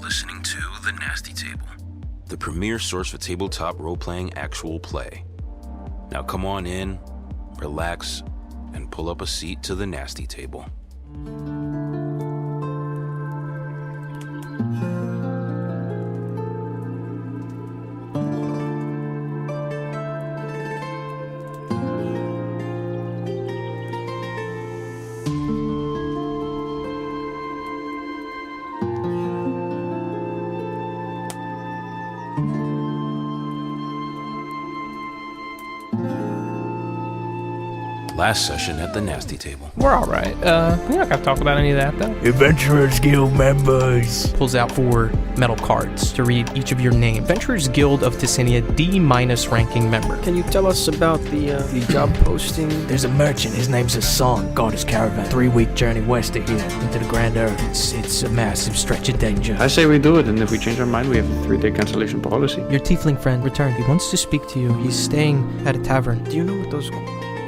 listening to The Nasty Table, the premier source for tabletop role-playing actual play. Now come on in, relax, and pull up a seat to The Nasty Table. Last session at the Nasty Table. We're alright. We're not gonna talk about any of that, though. Adventurers Guild members. Pulls out 4 metal cards to read each of your names. Adventurers Guild of Ticinia, D- ranking member. Can you tell us about the job posting? There's a merchant, his name's Hassan, got his caravan. 3-week journey west of here, into the Grand Earth. It's a massive stretch of danger. I say we do it, and if we change our mind, we have a 3-day cancellation policy. Your tiefling friend returned. He wants to speak to you. He's staying at a tavern. Do you know what those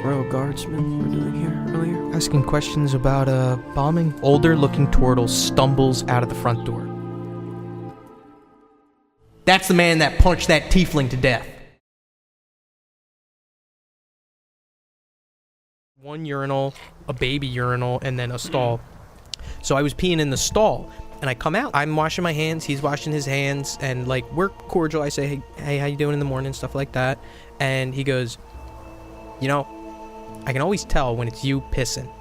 Royal Guardsmen were doing here earlier? Asking questions about bombing. Older looking turtle stumbles out of the front door. That's the man that punched that tiefling to death. 1 urinal, a baby urinal, and then a stall. So I was peeing in the stall, and I come out. I'm washing my hands, he's washing his hands, and like, we're cordial. I say, hey, how you doing in the morning, stuff like that. And he goes, you know, I can always tell when it's you pissing,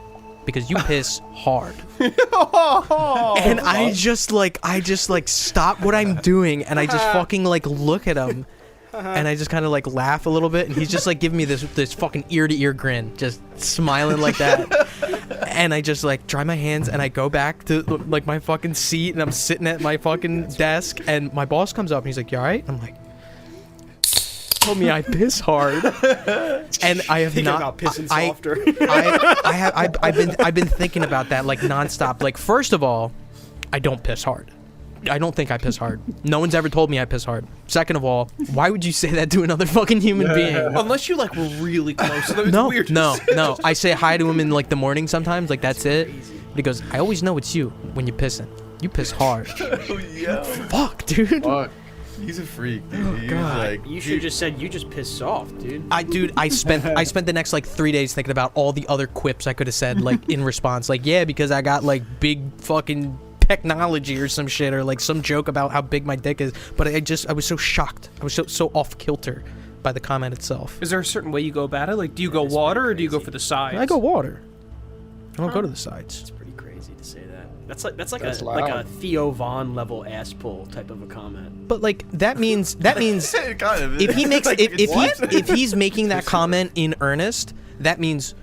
because you piss hard. And I just stop what I'm doing, and I just fucking like look at him, and I just kind of like laugh a little bit, and he's just like giving me this fucking ear to ear grin, just smiling like that. And I just like dry my hands, and I go back to like my fucking seat, and I'm sitting at my fucking desk, and my boss comes up and he's like, "You all right?" I'm like, told me I piss hard, and I have not pissing softer. I've been thinking about that like nonstop. Like, first of all, I don't piss hard. I don't think I piss hard. No one's ever told me I piss hard. Second of all, why would you say that to another fucking human being? Unless you like were really close. So no, weird. no. I say hi to him in like the morning sometimes. Like, that's it. But he goes, I always know it's you when you're pissing. You piss hard. Oh yeah. Fuck, dude. Fuck. He's a freak, dude. Oh, God. Like, You should have just said you just pissed soft, dude. I spent the next like 3 days thinking about all the other quips I could have said like in response. Like, yeah, because I got like big fucking technology or some shit, or like some joke about how big my dick is. But I was so shocked. I was so off kilter by the comment itself. Is there a certain way you go about it? Like, do you go water or do you go for the sides? I go water. I don't go to the sides. It's pretty crazy to say that. That's like a Theo Von level ass pull type of a comment. But like that means kind of. if he makes Like, if he's making that comment in earnest, that means,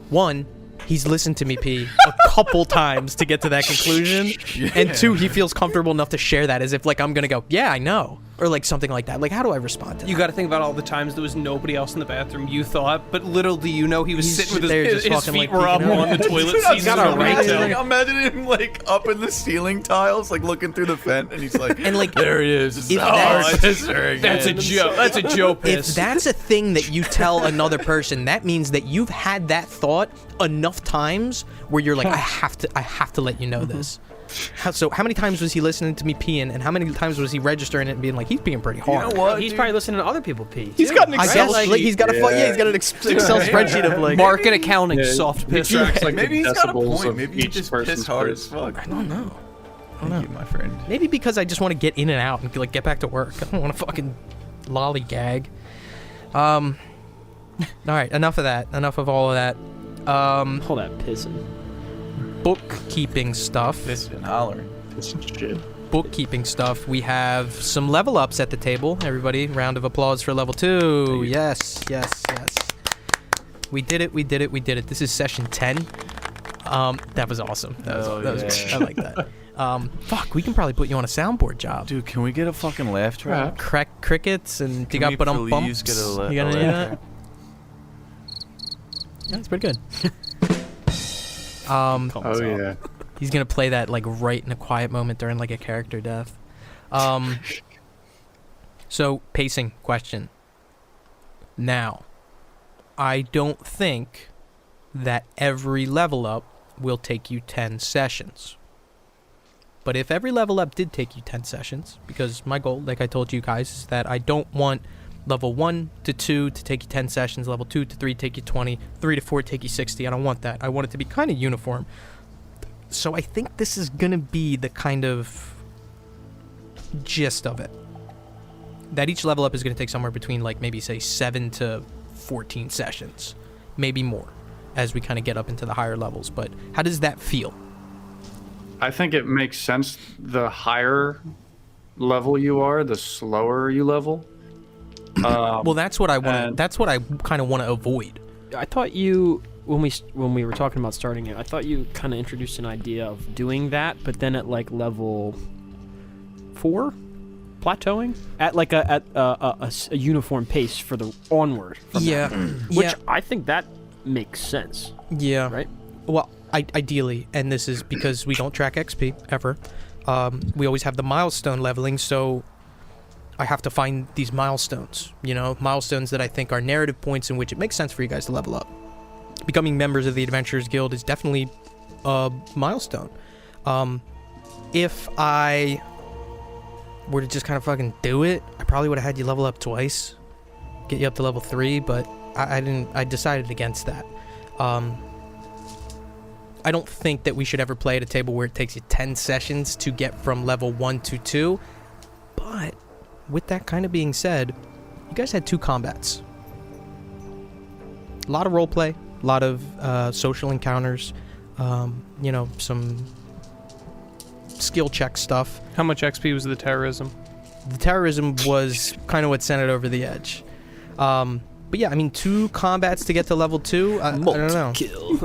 one, he's listened to me pee a couple times to get to that conclusion, and 2, he feels comfortable enough to share that as if like I'm gonna go, yeah, I know, or like something like that. Like, how do I respond to that? You got to think about all the times there was nobody else in the bathroom. You thought, but little do you know he was He's sitting with there his just feet fucking, were like, up peeking out. on the toilet Dude, seat. he's got a right to. Imagine him like up in the ceiling tiles, like looking through the vent, and he's like, And, like, there he is. if That's a Joe. That's a Joe piss. If that's a thing that you tell another person, that means that you've had that thought enough times where you're like, I have to let you know this. So how many times was he listening to me peeing, and how many times was he registering it and being like, he's peeing pretty hard? You know what? He's dude? probably listening to other people pee. He's got an I Excel guess sheet. like he's got he's got an Excel spreadsheet of like market accounting, Yeah, soft he piss. tracks, like, Maybe the he's got a decibels point. of Maybe he each just person's pissed hard piss. as fuck. I don't know. Thank you, my friend. Maybe because I just want to get in and out and like get back to work. I don't want to fucking lollygag. All right, enough of that. Enough of all of that. Hold that pissing. Bookkeeping stuff. Listen, hollering. This is shit. Bookkeeping stuff. We have some level ups at the table. Everybody, round of applause for level 2. Yes. We did it. This is session 10. That was awesome. That was great. I like that. Fuck, we can probably put you on a soundboard job. Dude, can we get a fucking laugh track? Crack crickets and Can dig we up on please bumps. get You got a any of laugh that? Yeah, it's pretty good. Oh yeah. He's gonna play that like right in a quiet moment during like a character death. So pacing question. Now, I don't think that every level up will take you 10 sessions. But if every level up did take you 10 sessions, because my goal, like I told you guys, is that I don't want level 1 to 2 to take you 10 sessions, level 2 to 3 take you 20, 3 to 4 take you 60. I don't want that. I want it to be kind of uniform. So I think this is going to be the kind of gist of it. That each level up is going to take somewhere between, like, maybe say 7 to 14 sessions, maybe more, as we kind of get up into the higher levels. But how does that feel? I think it makes sense. The higher level you are, the slower you level. Well, that's what I want. That's what I kind of want to avoid. I thought you, when we were talking about starting it, I thought you kind of introduced an idea of doing that, but then at like level 4, plateauing at like a uniform pace for the onward. From that. Which I think that makes sense. Yeah. Right. Well, ideally, and this is because we don't track XP ever. We always have the milestone leveling, so I have to find these milestones, milestones that I think are narrative points in which it makes sense for you guys to level up. Becoming members of the Adventurers Guild is definitely a milestone. If I were to just kind of fucking do it, I probably would have had you level up twice, get you up to level 3, but I didn't. I decided against that. I don't think that we should ever play at a table where it takes you 10 sessions to get from level 1 to 2, but with that kind of being said, you guys had 2 combats. A lot of roleplay, a lot of social encounters, some skill check stuff. How much XP was the terrorism? The terrorism was kind of what sent it over the edge. But yeah, I mean, 2 combats to get to level 2, I don't know. Kill.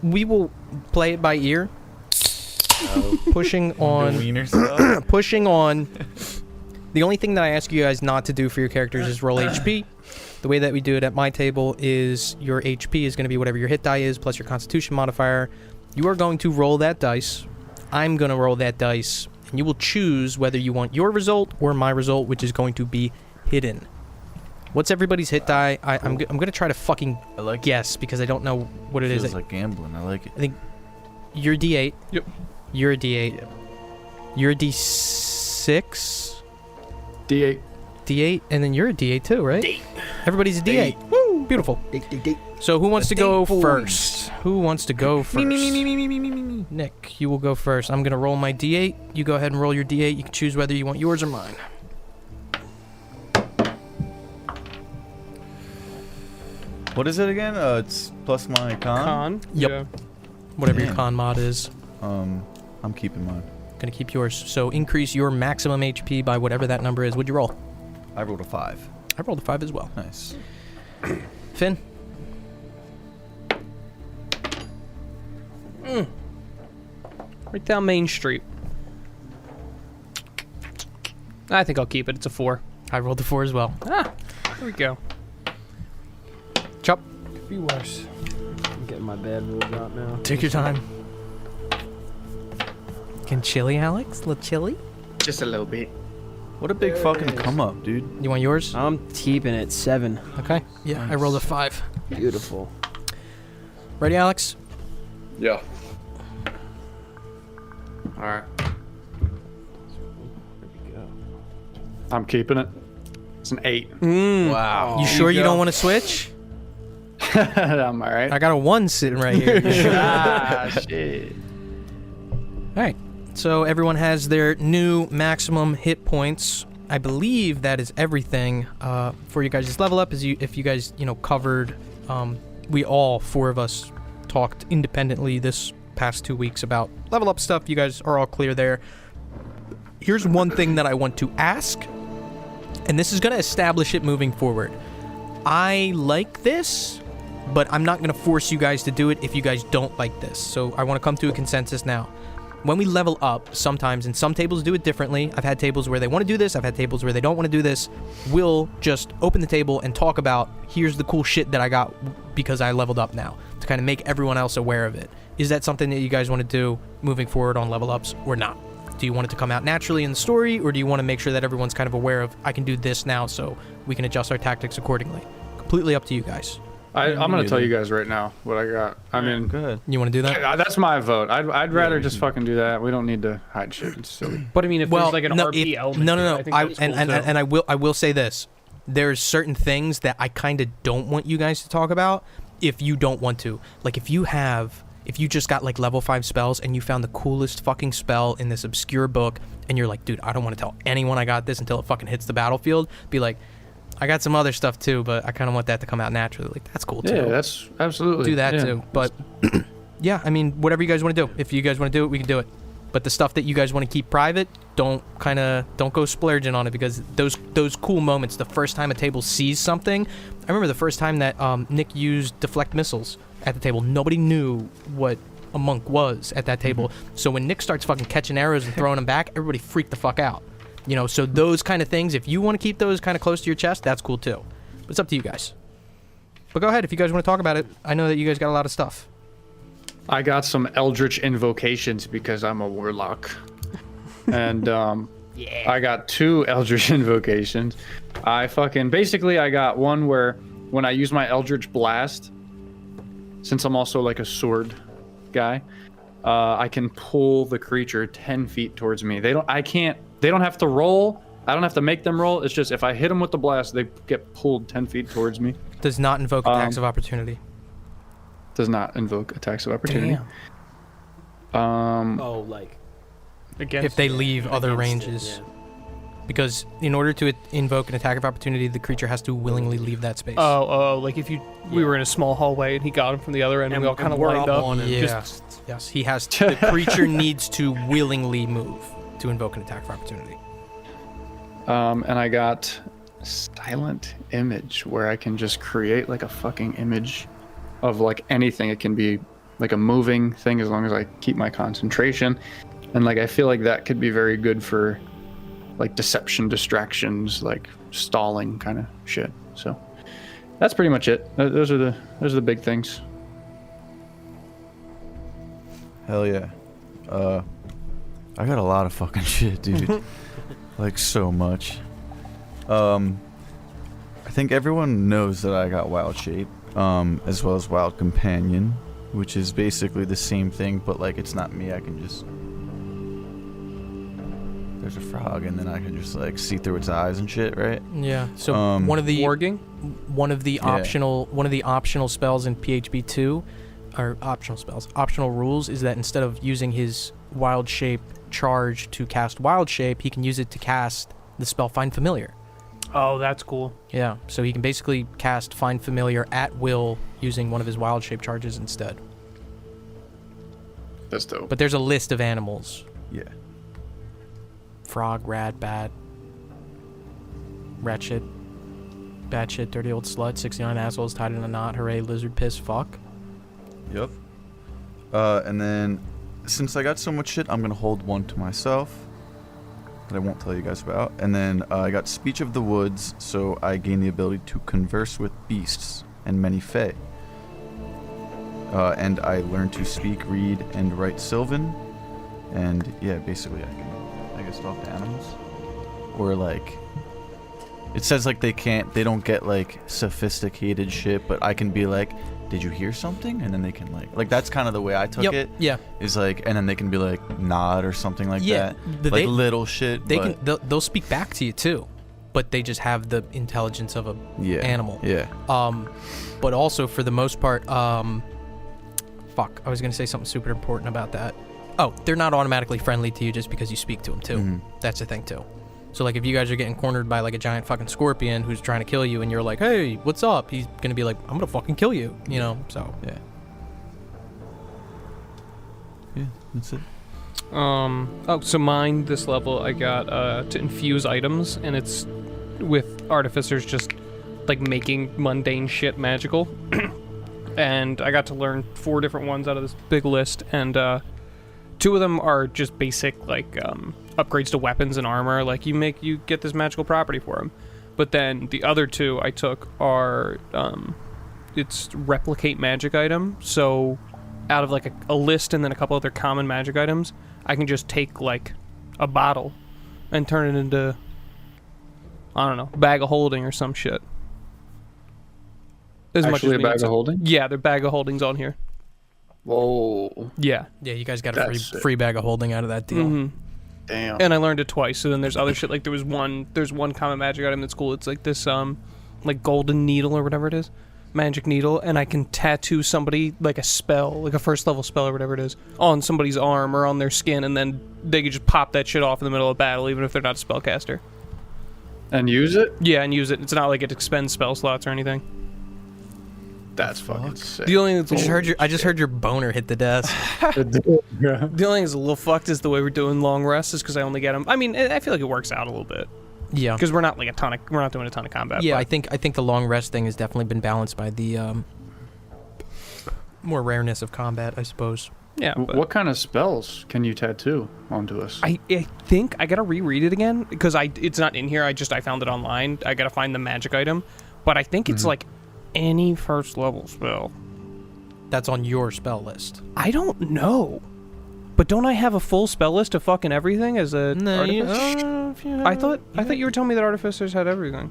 We will play it by ear. Pushing on. Pushing on. The only thing that I ask you guys not to do for your characters is roll HP. The way that we do it at my table is your HP is going to be whatever your hit die is plus your constitution modifier. You are going to roll that dice. I'm going to roll that dice. And you will choose whether you want your result or my result, which is going to be hidden. What's everybody's hit die? I'm going to try to fucking guess because I don't know what it is. Feels like gambling. I like it. I think you're a D8. Yep. You're a D8. Yep. You're a D6. D8. D8, and then you're a D8 too, right? D8. Everybody's a D8. Woo! Beautiful. So who wants to go first? Who wants to go first? Me. Nick, you will go first. I'm going to roll my D8. You go ahead and roll your D8. You can choose whether you want yours or mine. What is it again? It's plus my con? Yep. Yeah. Whatever your Damn. con mod is. I'm keeping mine. Going to keep yours. So increase your maximum HP by whatever that number is. What'd you roll? I rolled a 5. I rolled a 5 as well. Nice. Finn? Right down Main Street. I think I'll keep it. It's a 4. I rolled a 4 as well. There we go. Chop. Could be worse. I'm getting my bad rules out now. Take your time. Getting chilly, Alex? A little chilly? Just a little bit. What a big fucking come up, dude. You want yours? I'm keeping it 7. Okay. Yeah, I rolled a 5. Beautiful. Ready, Alex? Yeah. Alright. I'm keeping it. It's an 8. Wow. You sure you don't want to switch? I'm alright. I got a 1 sitting right here. You sure? Shit. All right. So everyone has their new maximum hit points. I believe that is everything for you guys' level up. If you guys covered, we all 4 of us talked independently this past 2 weeks about level up stuff. You guys are all clear there. Here's one thing that I want to ask, and this is going to establish it moving forward. I like this, but I'm not going to force you guys to do it if you guys don't like this. So I want to come to a consensus now. When we level up, sometimes, and some tables do it differently. I've had tables where they want to do this. I've had tables where they don't want to do this. We'll just open the table and talk about, here's the cool shit that I got because I leveled up now, to kind of make everyone else aware of it. Is that something that you guys want to do moving forward on level ups or not? Do you want it to come out naturally in the story, or do you want to make sure that everyone's kind of aware of, I can do this now, so we can adjust our tactics accordingly? Completely up to you guys. I'm gonna tell you guys right now what I got. I mean, Good. You want to do that? that's my vote. I'd rather just fucking do that. We don't need to hide shit. It's silly. But I mean, if Well, there's like an no, RP element, no, to it, no, I think I, that's and, cool and, too. and I will say this. There's certain things that I kind of don't want you guys to talk about if you don't want to. Like if you just got like level 5 spells and you found the coolest fucking spell in this obscure book and you're like, dude, I don't want to tell anyone I got this until it fucking hits the battlefield. Be like, I got some other stuff too, but I kind of want that to come out naturally. Like that's cool too. Yeah, that's absolutely. Do that yeah. too. But yeah, I mean, whatever you guys want to do. If you guys want to do it, we can do it. But the stuff that you guys want to keep private, don't go splurging on it, because those cool moments, the first time a table sees something. I remember the first time that Nick used deflect missiles at the table. Nobody knew what a monk was at that table. So when Nick starts fucking catching arrows and throwing them back, everybody freaked the fuck out. You know, so those kind of things, if you want to keep those kind of close to your chest, that's cool too. But it's up to you guys. But go ahead if you guys want to talk about it. I know that you guys got a lot of stuff. I got some Eldritch invocations because I'm a warlock, and I got 2 Eldritch invocations. I got one where when I use my Eldritch Blast, since I'm also like a sword guy, I can pull the creature 10 feet towards me. They don't have to roll. I don't have to make them roll. It's just if I hit them with the blast, they get pulled 10 feet towards me. Does not invoke attacks of opportunity. Does not invoke attacks of opportunity. Oh, like against If they leave other against it, ranges. yeah. Because in order to invoke an attack of opportunity, the creature has to willingly leave that space. Like if we were in a small hallway and he got him from the other end, and we all kind of we're lined up. on him. Yeah. Yes, he has to. The creature needs to willingly move to invoke an attack of opportunity. And I got silent image, where I can just create like a fucking image of like anything. It can be like a moving thing as long as I keep my concentration. And like I feel like that could be very good for like deception, distractions, like stalling kind of shit. So that's pretty much it. Those are the big things. Hell yeah. I got a lot of fucking shit, dude. Like so much. I think everyone knows that I got Wild Shape, as well as Wild Companion, which is basically the same thing, but like it's not me. I can just, there's a frog, and then I can just like see through its eyes and shit, right? Yeah. So one of the Warging? one of the Yeah. optional spells in PHB 2, or optional rules, is that instead of using his Wild Shape charge to cast Wild Shape, he can use it to cast the spell Find Familiar. Oh, that's cool. Yeah, so he can basically cast Find Familiar at will using one of his Wild Shape charges instead. That's dope. But there's a list of animals. Yeah. Frog, rat, bat, shit, bad shit, dirty old slut, 69 assholes tied in a knot, hooray, lizard piss, fuck. Yep. And then, since I got so much shit, I'm gonna hold one to myself that I won't tell you guys about. And then I got Speech of the Woods, so I gain the ability to converse with beasts and many fae. And I learn to speak, read, and write Sylvan. And yeah, basically I guess talk to animals. Or like, it says like they don't get like sophisticated shit, but I can be like, did you hear something? And then they can like that's kind of the way I took it. Yeah. Is like, and then they can be like nod or something like Yeah, that. Like little shit. They'll speak back to you too, but they just have the intelligence of a animal. Yeah. But also for the most part, fuck, I was gonna say something super important about that. Oh, they're not automatically friendly to you just because you speak to them too. Mhm. That's the thing too. So like if you guys are getting cornered by like a giant fucking scorpion who's trying to kill you and you're like, hey, what's up? He's gonna be like, I'm gonna fucking kill you, you know, so. Yeah. Yeah, that's it. So mine, this level, I got to infuse items, and it's with artificers just like making mundane shit magical. And I got to learn 4 different ones out of this big list, and 2 of them are just basic like upgrades to weapons and armor, like you get this magical property for them. But then the other 2 I took are it's replicate magic item. So out of like a list and then a couple other common magic items, I can just take like a bottle and turn it into, I don't know, bag of holding or some shit. As much Actually, as a we bag need of to. holding. Yeah, the bag of holdings on here. Whoa. Yeah. Yeah, you guys got a That's sick. free bag of holding out of that deal. hmm Damn. And I learned it twice. So then there's other shit. Like there's one common magic item that's cool. It's like this like golden needle or whatever it is, magic needle, and I can tattoo somebody like a spell, like a first level spell or whatever it is, on somebody's arm or on their skin, and then they could just pop that shit off in the middle of battle, even if they're not a spellcaster. And use it? Yeah, and use it. It's not like it expends spell slots or anything. That's fucking sick. The only thing that's I just heard your boner hit the desk. The only thing that's a little fucked is the way we're doing long rests is because I only get them. I mean, I feel like it works out a little bit Yeah. because we're not doing a ton of combat. Yeah, but I think the long rest thing has definitely been balanced by the more rareness of combat, I suppose. yeah. But What kind of spells can you tattoo onto us? I think I gotta reread it again because it's not in here. I found it online. I gotta find the magic item, but I think it's like any first level spell. That's on your spell list. I don't know, but don't I have a full spell list of fucking everything as a artificer? I thought you were telling me that artificers had everything.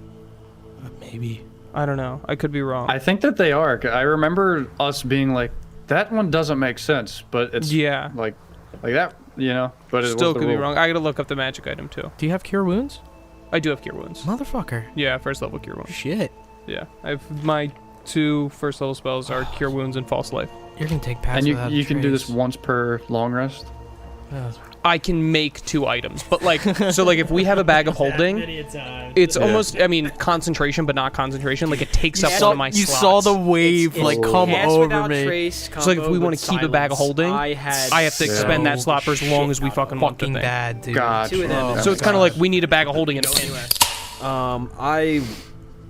Maybe. I don't know. I could be wrong. I think that they are. I remember us being like, that one doesn't make sense, but it's Yeah. like that, you know. But it Still was the could be rule. wrong. I gotta look up the magic item too. Do you have cure wounds? I do have cure wounds. Motherfucker. Yeah, first level cure wounds. Shit. Yeah, my 2 first level spells are cure wounds and false life. You're gonna take pass And without you a can do this trace. once per long rest. I can make 2 items, but like, so like if we have a bag of holding, it's almost, I mean, concentration, but not concentration. Like it takes up one of my You slots. saw the wave It's like come cast over without me. trace, So like if we combo want with to keep a bag of silence. holding, I have to expend that slot for as long as we fucking want the Fucking thing. bad, dude. Gotcha. 2 of them. So it's kind of like we need a bag of holding in a pit. I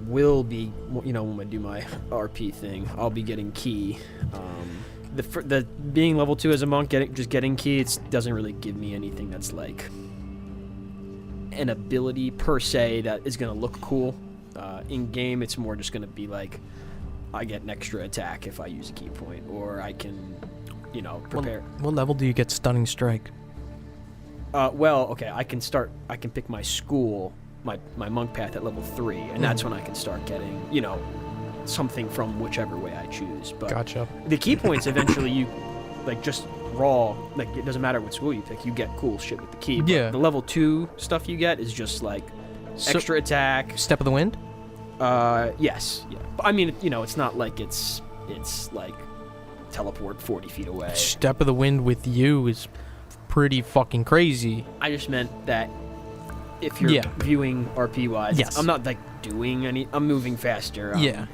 will be, when I do my RP thing, I'll be getting key. The being level 2 as a monk, getting key, it doesn't really give me anything that's like an ability per se that is gonna look cool. In game, it's more just gonna be like I get an extra attack if I use a key point, or I can, prepare. What level do you get stunning strike? Okay, I can pick my school, my monk path at level 3, and that's when I can start getting, something from whichever way I choose. But Gotcha. the key points eventually you, just raw, it doesn't matter what school you pick, you get cool shit with the key. But Yeah. the level 2 stuff you get is just extra attack. Step of the wind? Yes. Yeah. But, I mean, it's not like it's like teleport 40 feet away. Step of the wind with you is pretty fucking crazy. I just meant that if you're Yeah. viewing RP wise, Yes. I'm not doing any. I'm moving faster. Yeah.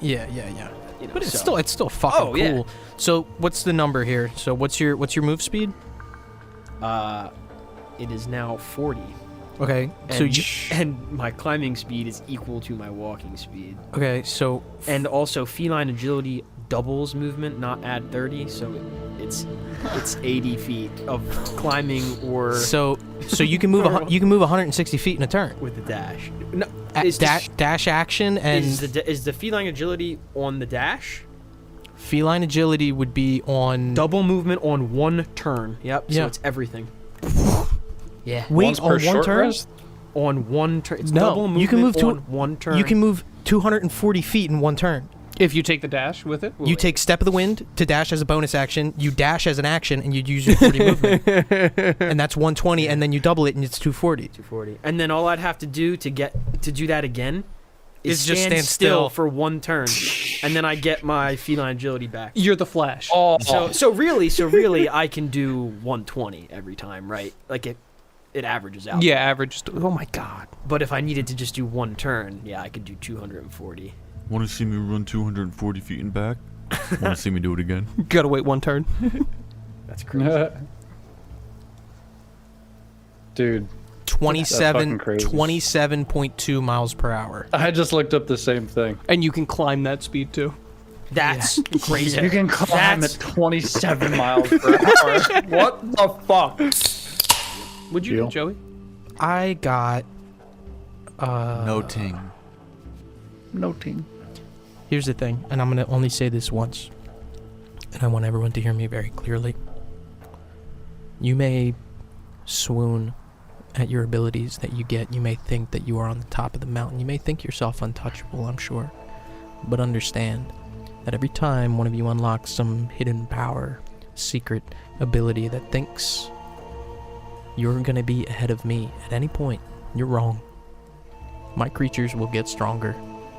But it's so- still fucking Oh, cool. yeah. So what's the number here? So what's your move speed? It is now 40. Okay. And, and my climbing speed is equal to my walking speed. So And also feline agility doubles movement, not add 30, so it's 80 feet of climbing or so you can move you can move 160 feet in a turn. with the dash. No, Dash action and is the feline agility on the dash? feline agility would be on Double movement on 1 turn. Yep. Yeah. So it's everything. Yeah. Wait, Once on per one short turn? rest? On 1 turn. It's No, double movement you can move on 1 turn. You can move 240 feet in 1 turn. If you take the dash with it, You take Step of the Wind to dash as a bonus action. You dash as an action, and you'd use your 40 movement, and that's 120. And then you double it, and it's 240. 240. And then all I'd have to do to do that again is Is just stand stand still still. for 1 turn, and then I get my feline agility back. you're the Flash. Oh, So really, I can do 120 every time, right? Like it averages out. Yeah, average. Oh my god. But if I needed to just do 1 turn, yeah, I could do 240. Want to see me run 240 feet and back? Want to see me do it again? Gotta wait 1 turn. That's crazy. dude, 27.2 miles per hour. I just looked up the same thing. And you can climb that speed too. That's crazy. You can climb at 27 miles per hour. What the fuck? Would you, Deal. Joey? I got. No ting. Noting. Here's the thing, and I'm gonna only say this once, and I want everyone to hear me very clearly. You may swoon at your abilities that you get. You may think that you are on the top of the mountain. You may think yourself untouchable, I'm sure. But understand, that every time one of you unlocks some hidden power, secret ability that thinks you're gonna be ahead of me at any point, you're wrong. My creatures will get stronger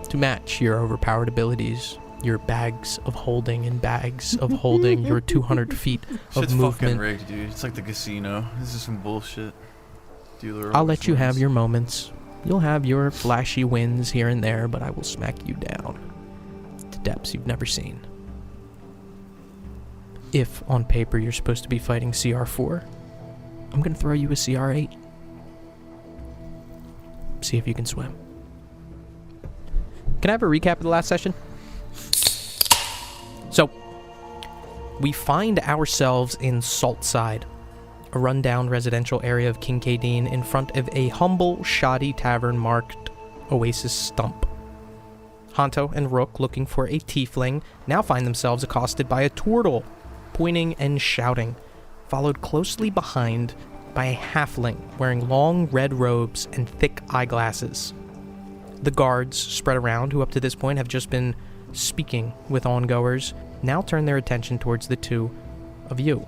to match your overpowered abilities, your bags of holding and bags of holding your 200 feet of Shit's fucking movement. rigged, dude. It's like the casino. This is some bullshit. Dealer I'll always let you have wins. your moments. You'll have your flashy wins here and there, but I will smack you down to depths you've never seen. If, on paper, you're supposed to be fighting CR4, I'm going to throw you a CR8. See if you can swim. Can I have a recap of the last session? So, we find ourselves in Saltside, a rundown residential area of Kincaidine in front of a humble, shoddy tavern marked Oasis Stump. Hontō and Rook, looking for a tiefling, now find themselves accosted by a turtle, pointing and shouting, followed closely behind by a halfling wearing long red robes and thick eyeglasses. The guards spread around, who up to this point have just been speaking with ongoers, now turn their attention towards the two of you.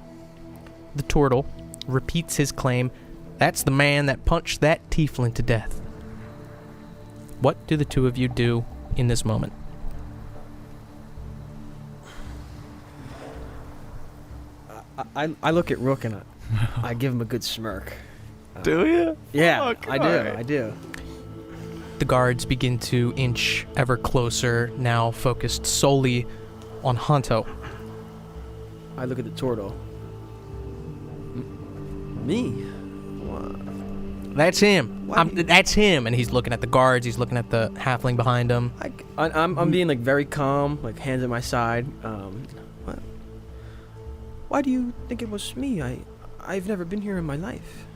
The turtle repeats his claim, "That's the man that punched that tiefling to death." What do the two of you do in this moment? I look at Rook and I give him a good smirk. Do you? Yeah, Fuck, I do. alright. I do. The guards begin to inch ever closer, now focused solely on Hontō. I look at the turtle. Me? That's him. Why do you- That's him. And he's looking at the guards. He's looking at the halfling behind him. I'm being like very calm, like hands at my side. What? Why do you think it was me? I've never been here in my life.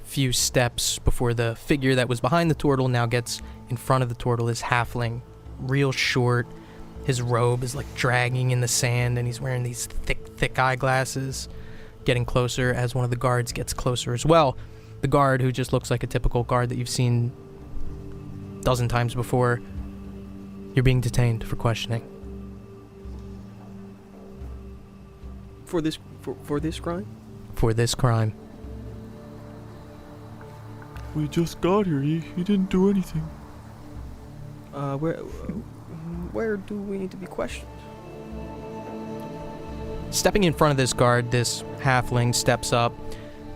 Few steps before the figure that was behind the turtle now gets in front of the turtle is halfling, real short. His robe is like dragging in the sand, and he's wearing these thick eyeglasses. Getting closer as one of the guards gets closer as well. The guard, who just looks like a typical guard that you've seen a dozen times before, you're being detained for questioning. For this crime? For this crime. We just got here. He didn't do anything. Where do we need to be questioned? Stepping in front of this guard, this halfling steps up,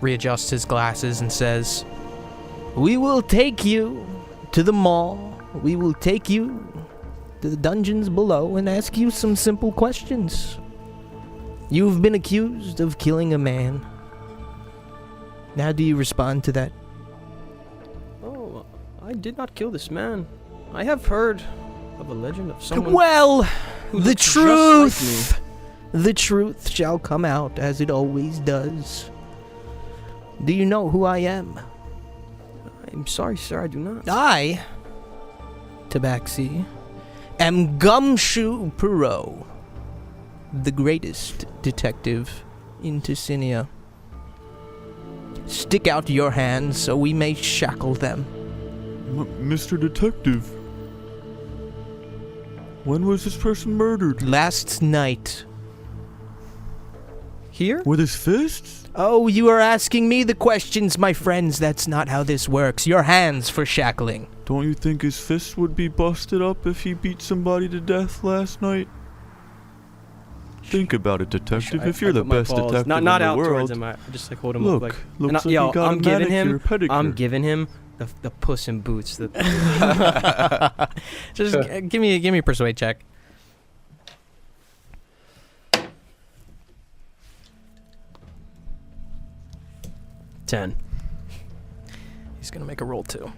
readjusts his glasses, and says, "We will take you to the mall. We will take you to the dungeons below and ask you some simple questions. You've been accused of killing a man. How do you respond to that?" Oh, I did not kill this man. I have heard of a legend of someone. Well, who the looks just like truth. The truth shall come out, as it always does. Do you know who I am? I'm sorry, sir, I do not. I, Tabaxi, am Gumshoe Perot, the greatest detective in Ticinia. Stick out your hands so we may shackle them. Mr. Detective, when was this person murdered? Last night. Here? With his fists? Oh, you are asking me the questions, my friends. That's not how this works. Your hands for shackling. Don't you think his fists would be busted up if he beat somebody to death last night? Think about it, detective. If you're the put my best balls- detective not in out the towards world, him. I just like hold him look, up. Like, looks and like he got I'm a giving manicure, him. pedicure. I'm giving him the puss in boots. Just give me a persuade check. 10. He's gonna make a roll too.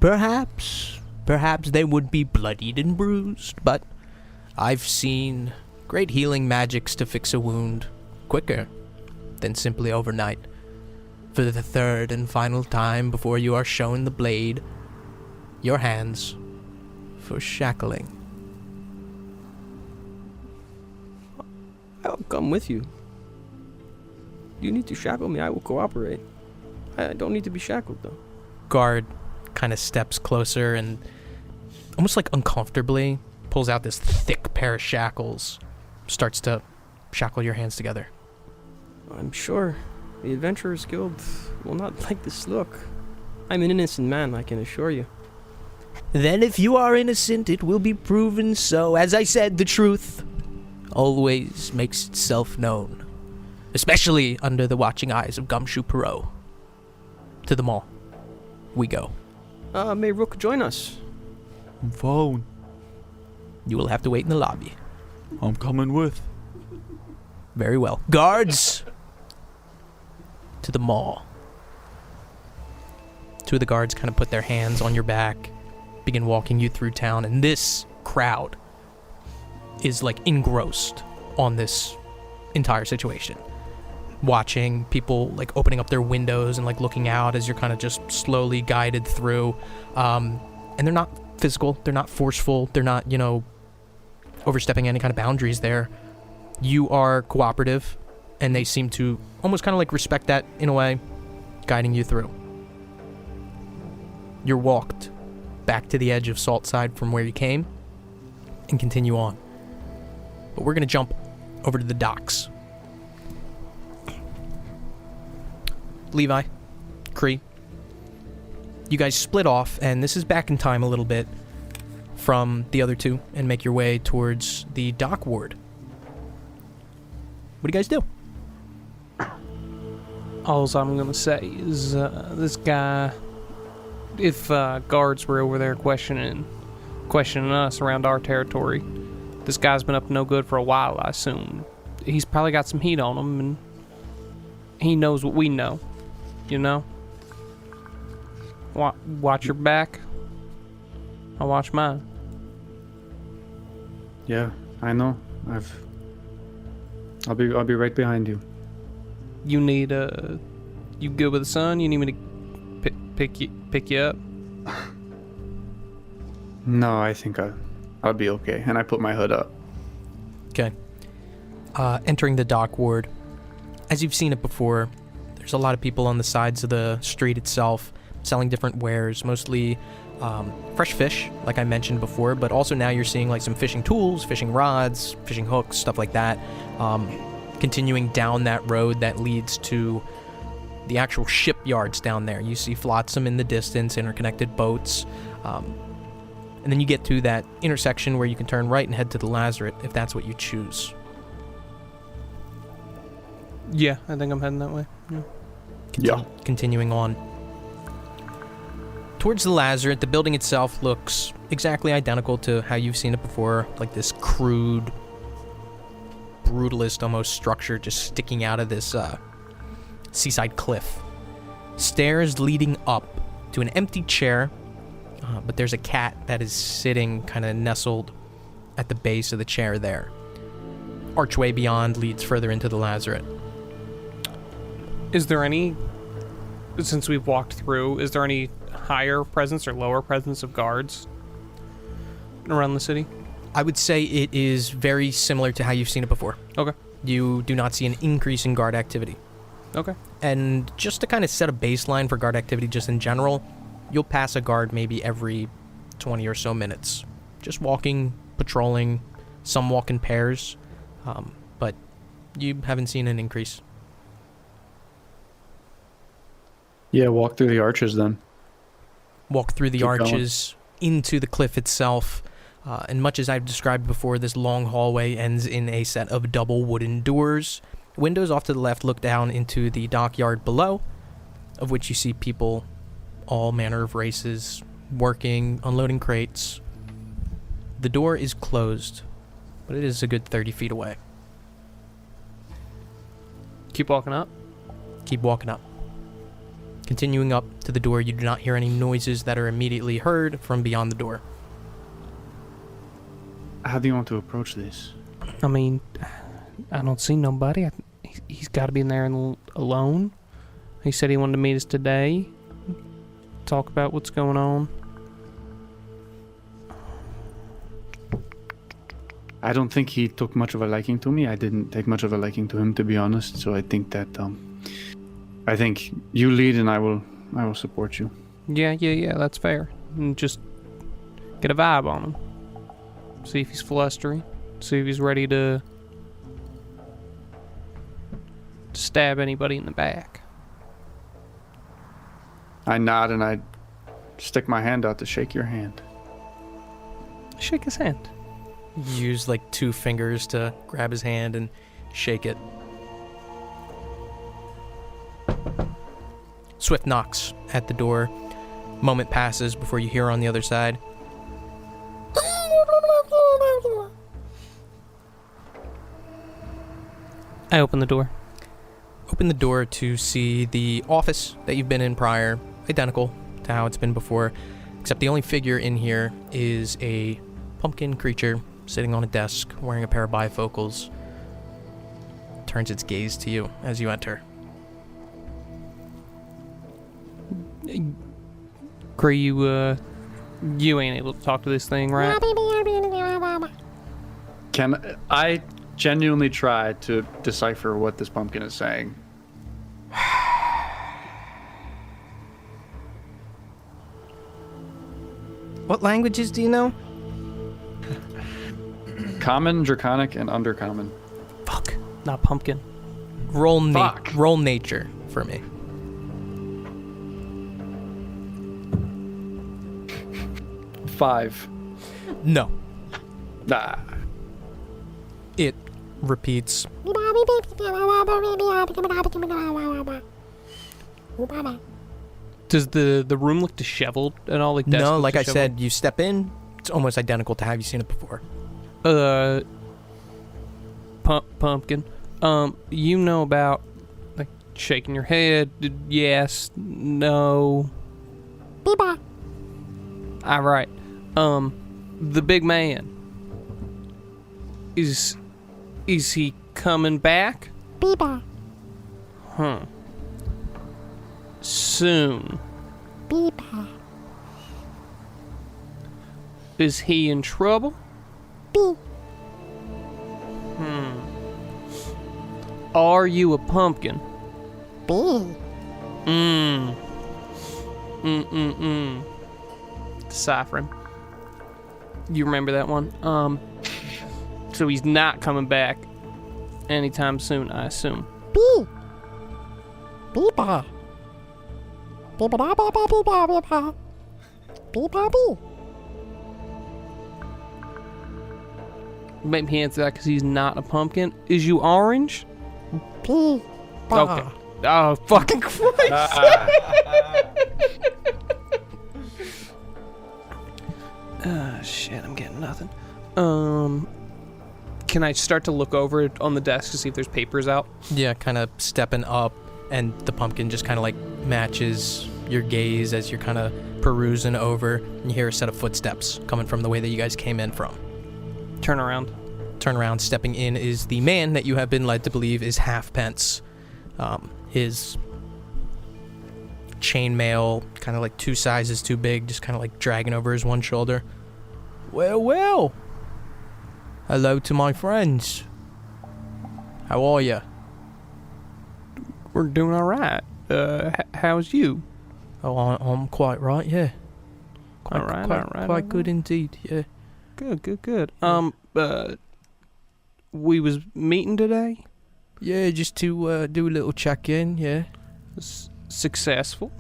Perhaps they would be bloodied and bruised, but I've seen great healing magics to fix a wound quicker than simply overnight. For the third and final time before you are shown the blade, your hands for shackling. I'll come with you. You need to shackle me. I will cooperate. I don't need to be shackled though. Guard kind of steps closer and almost like uncomfortably, pulls out this thick pair of shackles, starts to shackle your hands together. I'm sure the Adventurers Guild will not like this look. I'm an innocent man, I can assure you. Then if you are innocent, it will be proven so. As I said, the truth always makes itself known. Especially under the watching eyes of Gumshoe Perot. To the mall. We go. May Rook join us? I'm phone. You will have to wait in the lobby. I'm coming with. Very well. Guards! To the mall. Two of the guards kind of put their hands on your back, begin walking you through town, and this crowd is like engrossed on this entire situation. Watching people like opening up their windows and like looking out as you're kind of just slowly guided through. And they're not physical, they're not forceful, they're not, overstepping any kind of boundaries there. You are cooperative, and they seem to almost kind of like respect that in a way, guiding you through. You're walked back to the edge of Saltside from where you came and continue on. But we're going to jump over to the docks. Levi, Kree, you guys split off, and this is back in time a little bit from the other two, and make your way towards the dock ward. What do you guys do? All I'm gonna say is this guy, if guards were over there questioning us around our territory, this guy's been up to no good for a while, I assume. He's probably got some heat on him, and he knows what we know, Watch your back. I'll watch mine. Yeah, I know. I'll be right behind you. You need you good with the sun? You need me to pick you up? No, I think I'll be okay. And I put my hood up. Okay. Entering the dock ward. As you've seen it before, there's a lot of people on the sides of the street itself selling different wares, mostly fresh fish, like I mentioned before, but also now you're seeing like some fishing tools, fishing rods, fishing hooks, stuff like that. Continuing down that road that leads to the actual shipyards down there. You see flotsam in the distance, interconnected boats. And then you get to that intersection where you can turn right and head to the Lazaret if that's what you choose. Yeah, I think I'm heading that way. Yeah. Continuing on. Towards the Lazaret, the building itself looks exactly identical to how you've seen it before, like this crude, brutalist almost structure just sticking out of this seaside cliff. Stairs leading up to an empty chair, but there's a cat that is sitting kind of nestled at the base of the chair there. Archway beyond leads further into the Lazaret. Is there any, since we've walked through, is there any higher presence or lower presence of guards around the city? I would say it is very similar to how you've seen it before. Okay. You do not see an increase in guard activity. Okay. And just to kind of set a baseline for guard activity just in general, you'll pass a guard maybe every 20 or so minutes. Just walking, patrolling, some walk in pairs, but you haven't seen an increase. Yeah, walk through the arches then. Walk through the arches into the cliff itself. And much as I've described before, this long hallway ends in a set of double wooden doors. Windows off to the left look down into the dockyard below, of which you see people, all manner of races, working, unloading crates. The door is closed, but it is a good 30 feet away. Keep walking up? Keep walking up. Continuing up to the door, you do not hear any noises that are immediately heard from beyond the door. How do you want to approach this? I mean, I don't see nobody. He's got to be in there alone. He said he wanted to meet us today. Talk about what's going on. I don't think he took much of a liking to me. I didn't take much of a liking to him, to be honest. So I think that I think you lead and I will support you. Yeah, that's fair. And just Get a vibe on him. See if he's flustery. See if he's ready to stab anybody in the back. I nod and I stick my hand out to shake your hand. Shake his hand. Use like 2 fingers to grab his hand and shake it. Swift knocks at the door. Moment passes before you hear on the other side. I open the door. Open the door to see the office that you've been in prior, identical to how it's been before, except the only figure in here is a pumpkin creature sitting on a desk wearing a pair of bifocals. Turns its gaze to you as you enter. Kree, you ain't able to talk to this thing, right? Can I genuinely try to decipher what this pumpkin is saying? What languages do you know? Common, Draconic, and Undercommon. Fuck. Not pumpkin. Roll Fuck. roll nature for me. Five. No. Nah. It repeats. Does the room look disheveled at all? Like, desk No, look like I disheveled? said, you step in, it's almost identical to have you seen it before. Pumpkin. You know about like shaking your head? Yes, no. All right. The big man. Is he coming back? Huh. Soon. Is he in trouble? Are you a pumpkin? Deciphering. You remember that one? So he's not coming back anytime soon, I assume. Make me answer that because he's not a pumpkin. Is you orange? Okay. Oh, fucking Christ. Shit, I'm getting nothing. Can I start to look over it on the desk to see if there's papers out? Yeah, kind of stepping up, and the pumpkin just kind of like matches your gaze as you're kind of perusing over, and you hear a set of footsteps coming from the way that you guys came in from. Turn around. Turn around, stepping in is the man that you have been led to believe is Half Pence. His chainmail, kind of like 2 sizes too big, just kind of like dragging over his one shoulder. Well. Hello to my friends. How are ya? We're doing all right. How's you? Oh, I'm quite right, yeah. All right. Quite good indeed, yeah. Good. We was meeting today. Yeah, just to do a little check-in, yeah. Successful.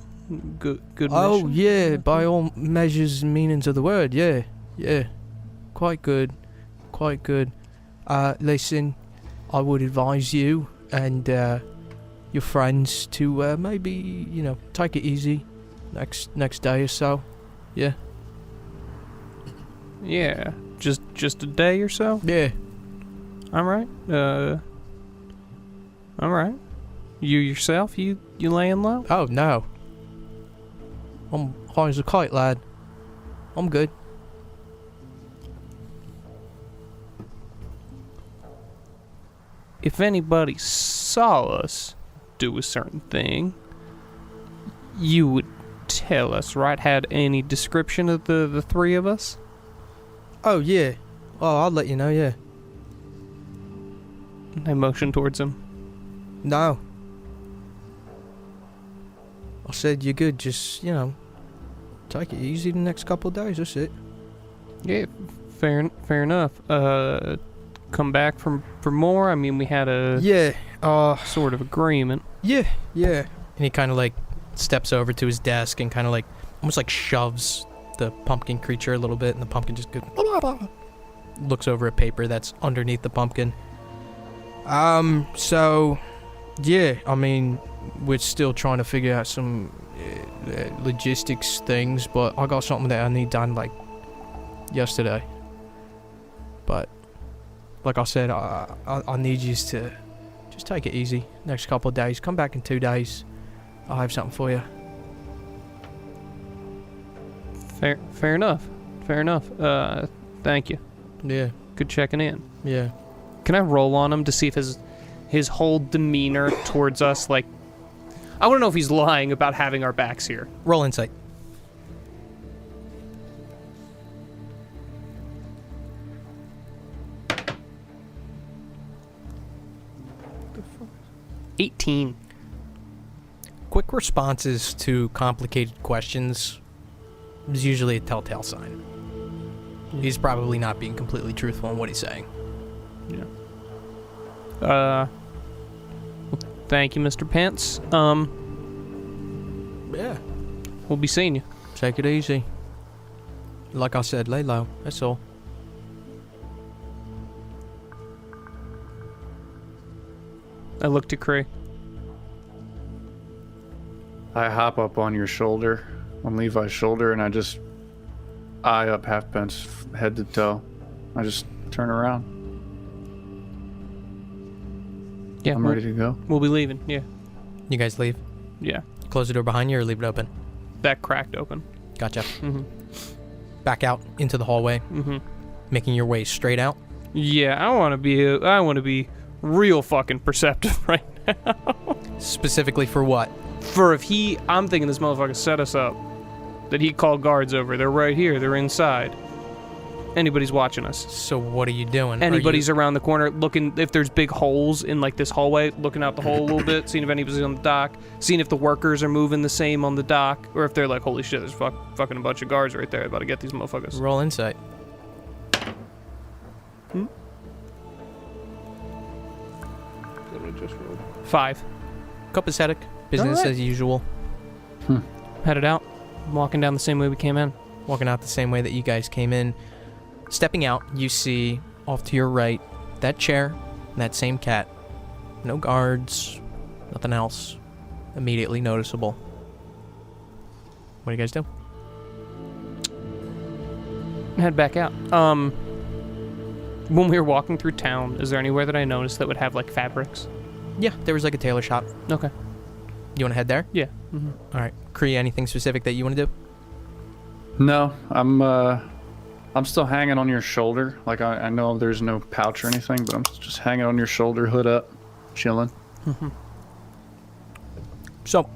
Good. Oh, mission. yeah, by all measures and meanings of the word, yeah. Quite good. Listen, I would advise you and your friends to maybe, take it easy next day or so. Yeah. Yeah. Just a day or so? Yeah. All right. All right. You yourself, you laying low? Oh, no. I'm high as a kite, lad. I'm good. If anybody saw us do a certain thing, you would tell us, right? Had any description of the 3 of us? Oh, yeah. Oh, I'll let you know, yeah. I motion towards him. No. I said you're good, just, take it easy the next couple of days, that's it. Yeah, fair enough. Come back for more? I mean, we had a sort of agreement. Yeah. And he kind of like steps over to his desk and kind of like almost like shoves the pumpkin creature a little bit, and the pumpkin just goes, looks over a paper that's underneath the pumpkin. So, yeah, I mean, we're still trying to figure out some logistics things, but I got something that I need done like yesterday. But like I said, I need you to just take it easy next couple of days. Come back in 2 days. I'll have something for you. Fair enough. Thank you. Yeah. Good checking in. Yeah. Can I roll on him to see if his whole demeanor towards us, like, I want to know if he's lying about having our backs here. Roll insight. The fuck? 18. Quick responses to complicated questions is usually a telltale sign. He's probably not being completely truthful in what he's saying. Yeah. Well, thank you, Mr. Pence. Yeah. We'll be seeing you. Take it easy. Like I said, lay low. That's all. I looked at Kree. I hop up on your shoulder, on Levi's shoulder, and I just eye up Half Pence head to toe. I just turn around. Yeah, I'm ready to go. We'll be leaving. Yeah. You guys leave? Yeah. Close the door behind you or leave it open? That cracked open. Gotcha. Mm-hmm. Back out into the hallway, Mm-hmm. making your way straight out. Yeah, I want to be real fucking perceptive right now. Specifically for what? For if I'm thinking this motherfucker set us up, that he called guards over. They're right here. They're inside. Anybody's watching us. So what are you doing? Anybody's around the corner looking if there's big holes in like this hallway, looking out the hole a little bit, seeing if anybody's on the dock, seeing if the workers are moving the same on the dock, or if they're like, holy shit, there's fucking a bunch of guards right there about to get these motherfuckers. Roll insight. What did I just roll? 5. Copacetic. Business Alright. as usual. Headed out. Walking down the same way we came in. Walking out the same way that you guys came in. Stepping out, you see off to your right that chair and that same cat. No guards, nothing else immediately noticeable. What do you guys do? Head back out. When we were walking through town, is there anywhere that I noticed that would have like fabrics? Yeah, there was like a tailor shop. Okay. You want to head there? Yeah. Mm-hmm. All right. Kree, anything specific that you want to do? No, I'm still hanging on your shoulder. Like I know there's no pouch or anything, but I'm just hanging on your shoulder, hood up, chilling. Mm-hmm. So,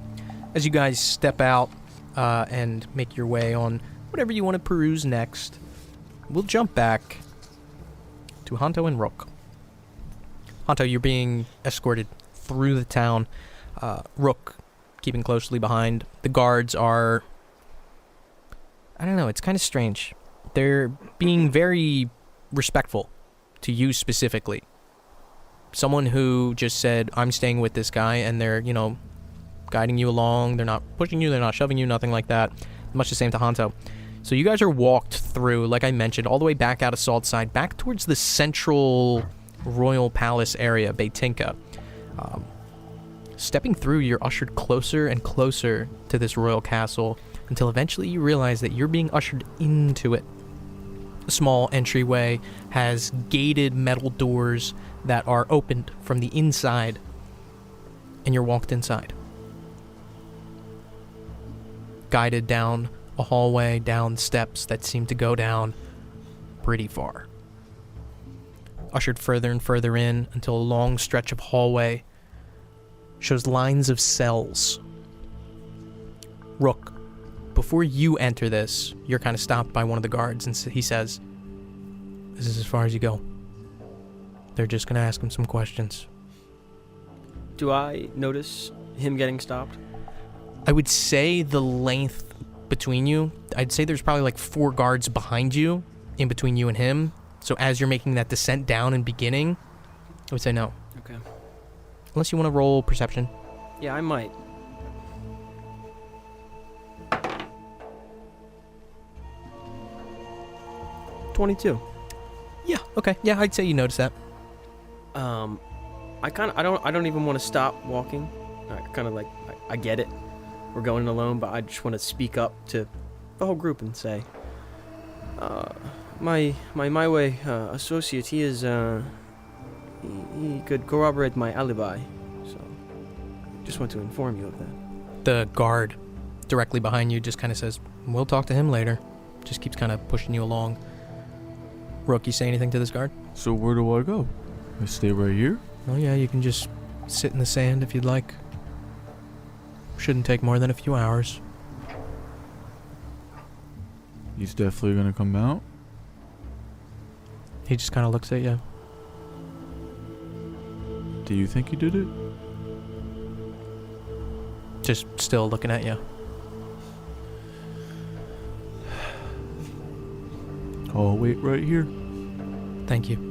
as you guys step out and make your way on whatever you want to peruse next, we'll jump back to Hontō and Rook. Hontō, you're being escorted through the town. Rook, keeping closely behind. The guards are... I don't know, it's kind of strange. They're being very respectful to you specifically. Someone who just said, I'm staying with this guy, and they're, guiding you along. They're not pushing you, they're not shoving you, nothing like that. Much the same to Hontō. So you guys are walked through, like I mentioned, all the way back out of Salt Side, back towards the central royal palace area, Beitinka. Stepping through, you're ushered closer and closer to this royal castle until eventually you realize that you're being ushered into it. A small entryway has gated metal doors that are opened from the inside, and you're walked inside. Guided down a hallway, down steps that seem to go down pretty far. Ushered further and further in until a long stretch of hallway shows lines of cells. Rook, before you enter this, you're kind of stopped by one of the guards, and he says, "This is as far as you go. They're just going to ask him some questions." Do I notice him getting stopped? I would say the length between you, I'd say there's probably like 4 guards behind you in between you and him. So as you're making that descent down and beginning, I would say no. Okay. Unless you want to roll perception. Yeah, I might. $22. Yeah. Okay. Yeah, I'd say you notice that. I don't even want to stop walking. I kind of like, I get it. We're going alone, but I just want to speak up to the whole group and say, my way associate, he is, he could corroborate my alibi. So, just want to inform you of that. The guard directly behind you just kind of says, we'll talk to him later. Just keeps kind of pushing you along. Rook, you say anything to this guard? So where do I go? I stay right here? Oh yeah, you can just sit in the sand if you'd like. Shouldn't take more than a few hours. He's definitely gonna come out. He just kind of looks at you. Do you think he did it? Just still looking at you. I'll wait right here. Thank you.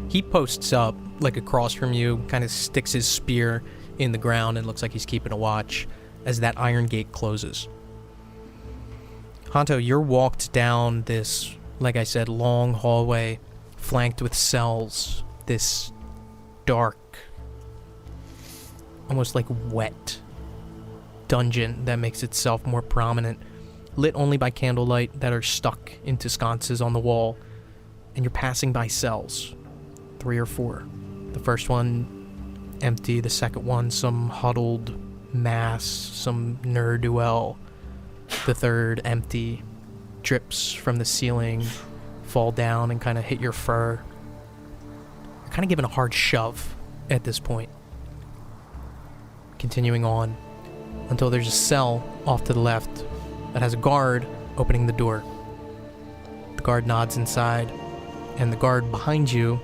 He posts up, like across from you, kind of sticks his spear in the ground and looks like he's keeping a watch as that iron gate closes. Hontō, you're walked down this, like I said, long hallway flanked with cells. This dark, almost like wet dungeon that makes itself more prominent, lit only by candlelight that are stuck into sconces on the wall, and you're passing by cells, 3 or 4. The first one empty, the second one some huddled mass, some ne'er-do-well. The third empty, drips from the ceiling fall down and kind of hit your fur. You're kind of given a hard shove at this point. Continuing on until there's a cell off to the left that has a guard opening the door. The guard nods inside, and the guard behind you,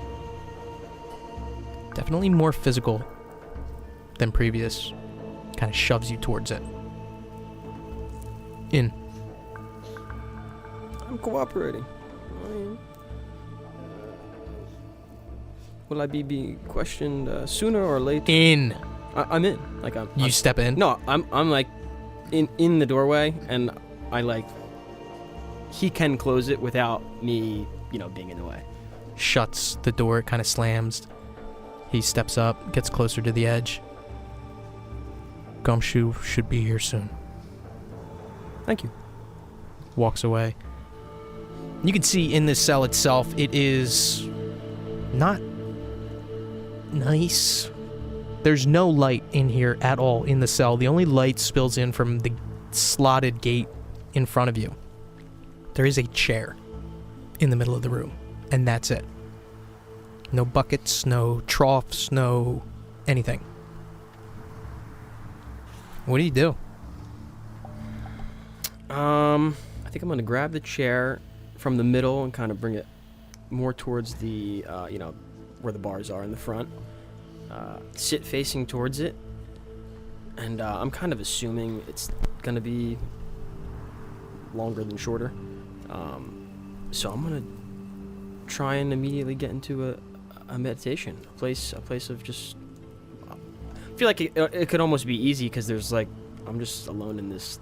definitely more physical than previous, kind of shoves you towards it. In. I'm cooperating. Will I be questioned sooner or later? In. I'm in. Like You step in? No, I'm like in the doorway, and I like he can close it without me, being in the way. Shuts the door, it kind of slams. He steps up, gets closer to the edge. Gumshoe should be here soon. Thank you. Walks away. You can see in this cell itself, it is not nice. There's no light in here at all in the cell. The only light spills in from the slotted gate in front of you. There is a chair in the middle of the room, and that's it. No buckets, no troughs, no anything. What do you do? I think I'm gonna grab the chair from the middle and kind of bring it more towards the, where the bars are in the front. Sit facing towards it, and I'm kind of assuming it's gonna be longer than shorter. So I'm gonna try and immediately get into a meditation, a place of just. I feel like it could almost be easy because there's like I'm just alone in this.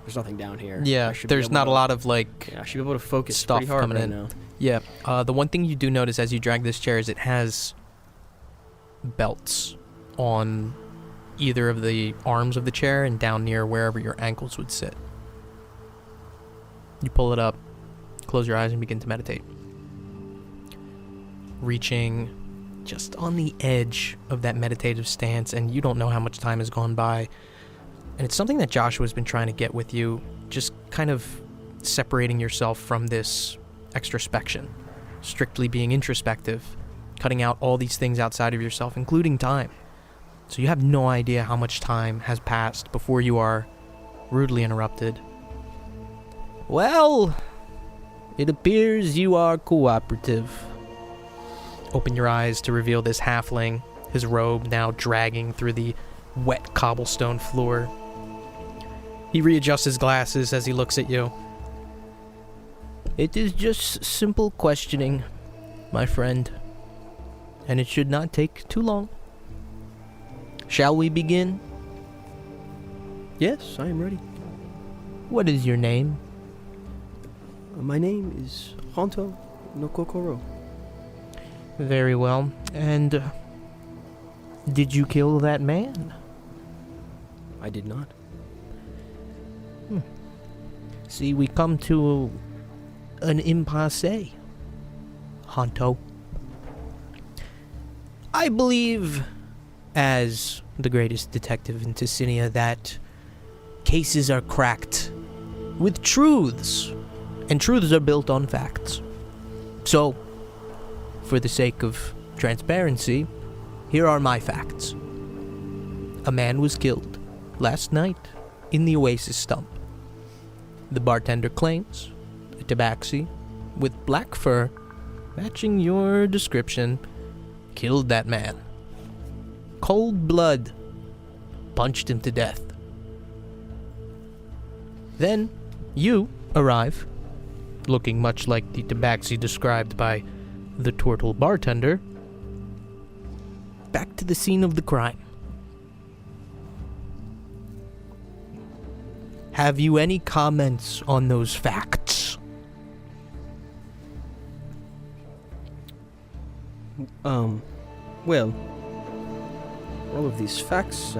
There's nothing down here. Yeah, there's not a lot of like. Yeah, I should be able to focus stuff pretty hard coming right in. now. Yeah, the one thing you do notice as you drag this chair is it has belts on either of the arms of the chair and down near wherever your ankles would sit. You pull it up, close your eyes, and begin to meditate. Reaching just on the edge of that meditative stance, and you don't know how much time has gone by. And it's something that Joshua's been trying to get with you, just kind of separating yourself from this extrospection, strictly being introspective, cutting out all these things outside of yourself, including time. So you have no idea how much time has passed before you are rudely interrupted. Well, it appears you are cooperative. Open your eyes to reveal this halfling, his robe now dragging through the wet cobblestone floor. He readjusts his glasses as he looks at you. It is just simple questioning, my friend. And it should not take too long. Shall we begin? Yes, I am ready. What is your name? My name is Hontō no Kokoro. Very well. And did you kill that man? I did not. See, we come to an impasse, Hontō. I believe, as the greatest detective in Ticinia, that cases are cracked with truths, and truths are built on facts. So, for the sake of transparency, here are my facts. A man was killed last night in the Oasis stump. The bartender claims a tabaxi with black fur, matching your description, killed that man. Cold blood punched him to death. Then you arrive, looking much like the tabaxi described by the turtle bartender, back to the scene of the crime. Have you any comments on those facts? Well, all of these facts,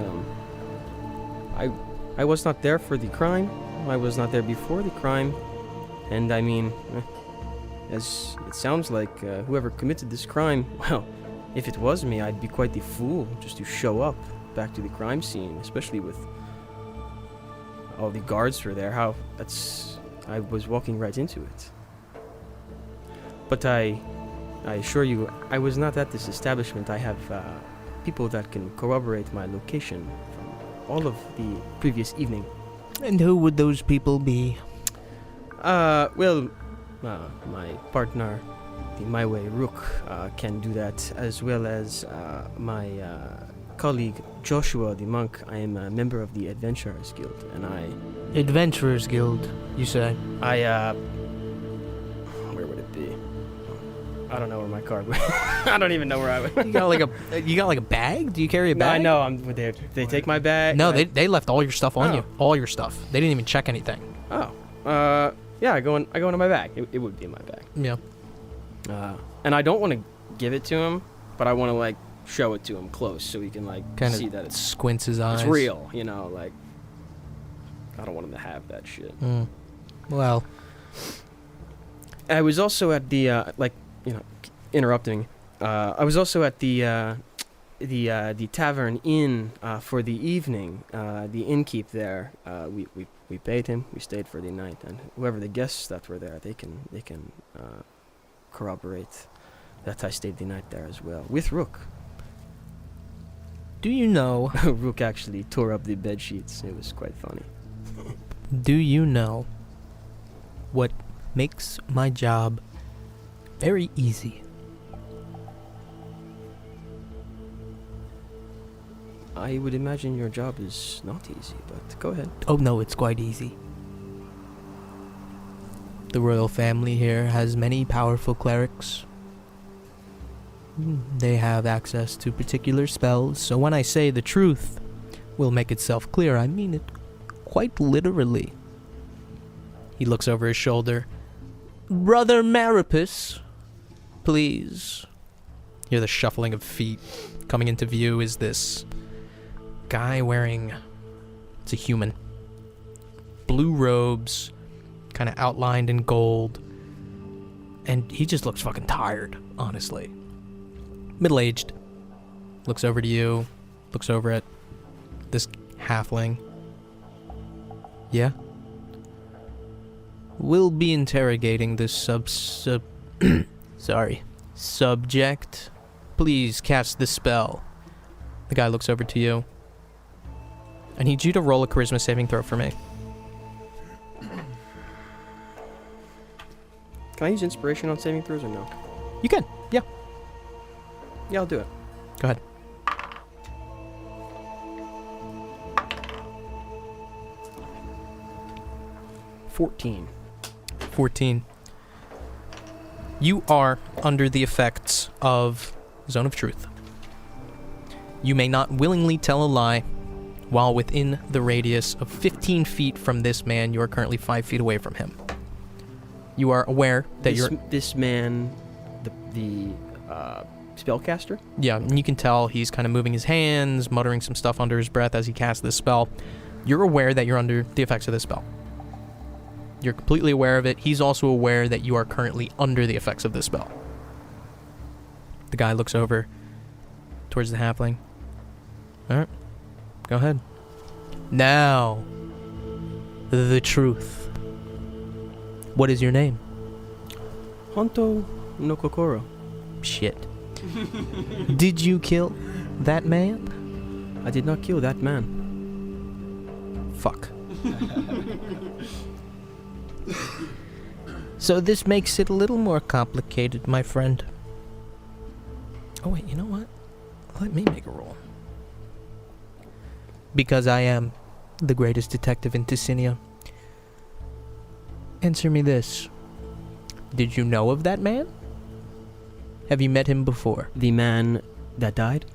I was not there for the crime. I was not there before the crime. And I mean, as it sounds like whoever committed this crime, well, if it was me, I'd be quite the fool just to show up back to the crime scene, especially with all the guards were there. I was walking right into it. But I assure you, I was not at this establishment. I have people that can corroborate my location from all of the previous evening. And who would those people be? Well, my partner, the My Way Rook, can do that, as well as my colleague Joshua the monk. I am a member of the Adventurers Guild, and Adventurers Guild, you say? Where would it be? I don't know where my card went. I don't even know where I went. You got like a bag? Do you carry a No, bag? I know. They take my bag. No, they left all your stuff on you. All your stuff. They didn't even check anything. Oh. Yeah, I go into my bag. It would be in my bag. Yeah. And I don't want to give it to him, but I want to like show it to him close so he can like Kind see of that it's squints his eyes. real, you know, like I don't want him to have that shit. Well, I was also at the interrupting. I was also at the tavern inn for the evening. The innkeep there. We paid him. We stayed for the night, and whoever the guests that were there, they can corroborate that I stayed the night there as well with Rook. do you know? Rook actually tore up the bed sheets. It was quite funny. Do you know what makes my job very easy? I would imagine your job is not easy, but go ahead. Oh no, it's quite easy. The royal family here has many powerful clerics. They have access to particular spells, so when I say the truth will make itself clear, I mean it quite literally. He looks over his shoulder. Brother Maripus, please. Hear the shuffling of feet. Coming into view is this guy wearing, it's a human, blue robes, kind of outlined in gold, and he just looks fucking tired, honestly. Middle-aged. Looks over to you, looks over at this halfling. Yeah? We'll be interrogating this subject. Please cast the spell. The guy looks over to you. I need you to roll a charisma saving throw for me. Can I use inspiration on saving throws or no? You can, yeah. Yeah, I'll do it. Go ahead. $14. 14. You are under the effects of Zone of Truth. You may not willingly tell a lie while within the radius of 15 feet from this man. You are currently 5 feet away from him. You are aware that this man, the spellcaster. Yeah, and you can tell he's kind of moving his hands, muttering some stuff under his breath as he casts this spell. You're aware that you're under the effects of this spell. You're completely aware of it. He's also aware that you are currently under the effects of this spell. The guy looks over towards the halfling. All right, go ahead. Now, the truth. What is your name? Hontō no Kokoro. Shit. Did you kill that man? I did not kill that man. Fuck. So this makes it a little more complicated, my friend. Oh wait, you know what? Let me make a roll. Because I am the greatest detective in Ticinia. Answer me this. Did you know of that man? Have you met him before? The man that died?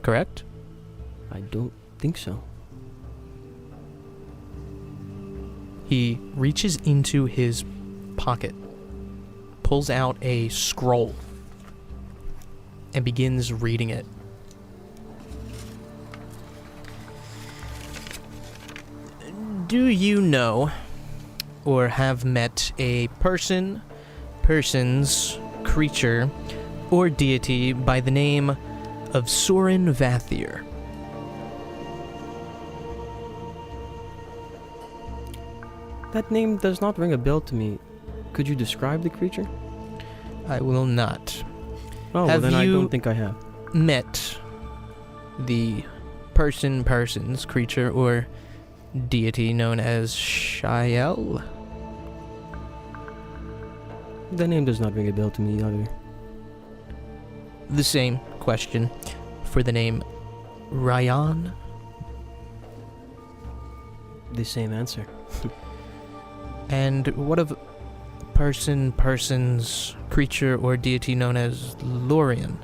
Correct? I don't think so. He reaches into his pocket, pulls out a scroll, and begins reading it. Do you know or have met a person, persons, creature, or deity by the name of Soren Vathir? That name does not ring a bell to me. Could you describe the creature? I will not. Oh, well, then I don't think I have. Met the persons, creature, or deity known as Shael? The name does not ring a bell to me either. The same question for the name Ryan? The same answer. And what of persons, creature, or deity known as Lorien?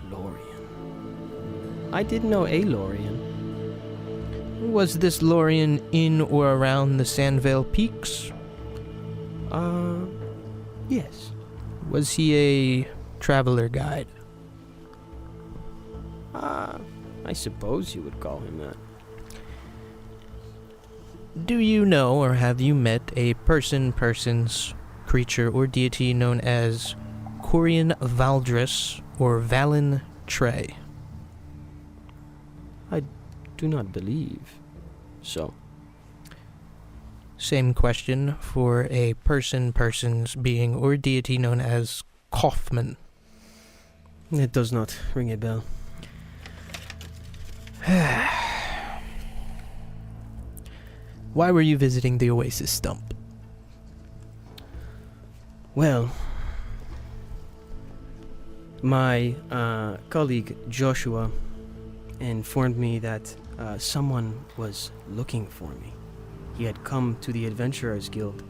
Lorien. I did know a Lorien. Was this Lorien in or around the Sandvale Peaks? Yes. Was he a traveler guide? I suppose you would call him that. Do you know or have you met a persons, creature, or deity known as Corian Valdris or Valen Trey? I do not believe so. Same question for a persons, being, or deity known as Kaufman. It does not ring a bell. Why were you visiting the Oasis Stump? Well, my colleague Joshua informed me that someone was looking for me. He had come to the Adventurers Guild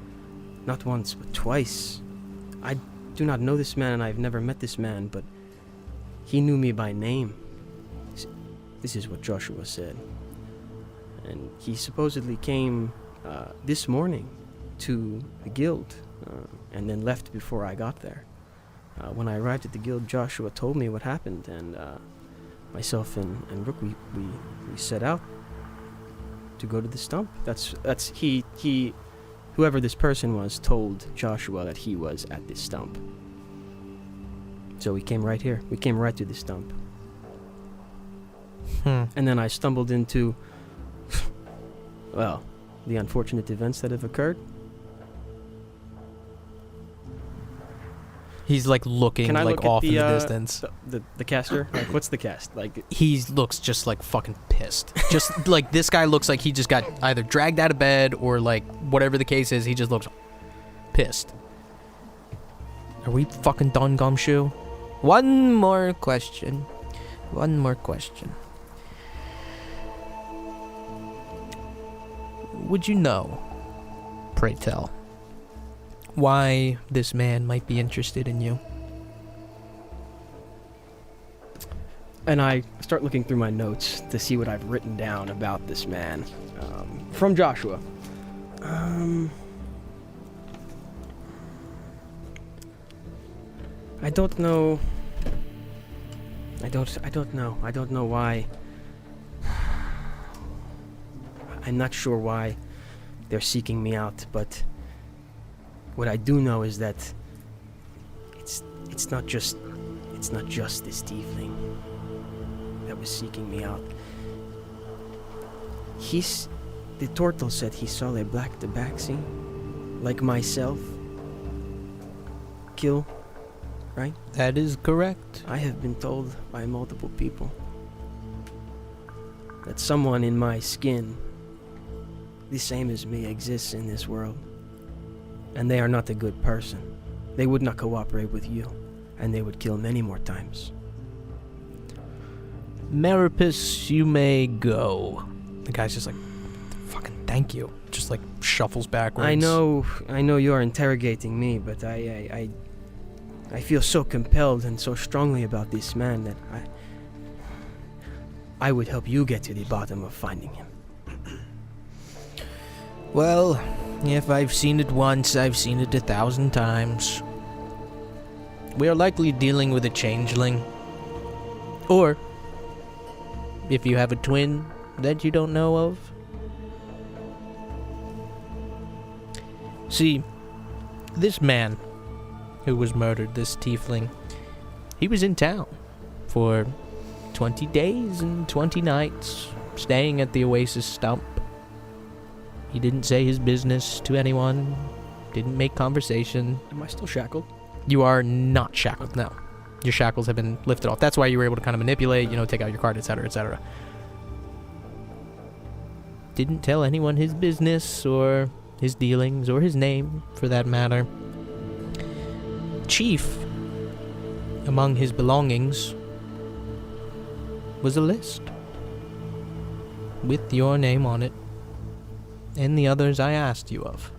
not once but twice. I do not know this man and I've never met this man, but he knew me by name. This is what Joshua said. And he supposedly came this morning to the guild and then left before I got there. When I arrived at the guild, Joshua told me what happened, and myself and Rook, we set out to go to the stump. He whoever this person was told Joshua that he was at this stump. So we came right here. We came right to the stump. And then I stumbled into, well, the unfortunate events that have occurred. He's like looking Can I like look off at in the distance. The caster? Like, what's the cast? Like, He looks just like fucking pissed. Just like this guy looks like he just got either dragged out of bed or like whatever the case is, he just looks pissed. Are we fucking done, Gumshoe? One more question. Would you know, pray tell, why this man might be interested in you. And I start looking through my notes to see what I've written down about this man. From Joshua. I don't know. I don't know. I don't know why. I'm not sure why they're seeking me out, but what I do know is that it's not just this tiefling that was seeking me out. The turtle said he saw a black tabaxi, like myself, kill, right? That is correct. I have been told by multiple people that someone in my skin, the same as me, exists in this world. And they are not a good person. They would not cooperate with you, and they would kill many more times. Maripus, you may go. The guy's just like, fucking thank you. Just like shuffles backwards. I know you are interrogating me, but I feel so compelled and so strongly about this man that I would help you get to the bottom of finding him. Well, if I've seen it once, I've seen it 1,000 times. We are likely dealing with a changeling. Or, if you have a twin that you don't know of. See, this man who was murdered, this tiefling, he was in town for 20 days and 20 nights, staying at the Oasis stump. He didn't say his business to anyone, didn't make conversation. Am I still shackled? You are not shackled, no. Your shackles have been lifted off. That's why you were able to kind of manipulate, take out your card, etc., etc. Didn't tell anyone his business, or his dealings, or his name, for that matter. Chief, among his belongings, was a list with your name on it, and the others I asked you of.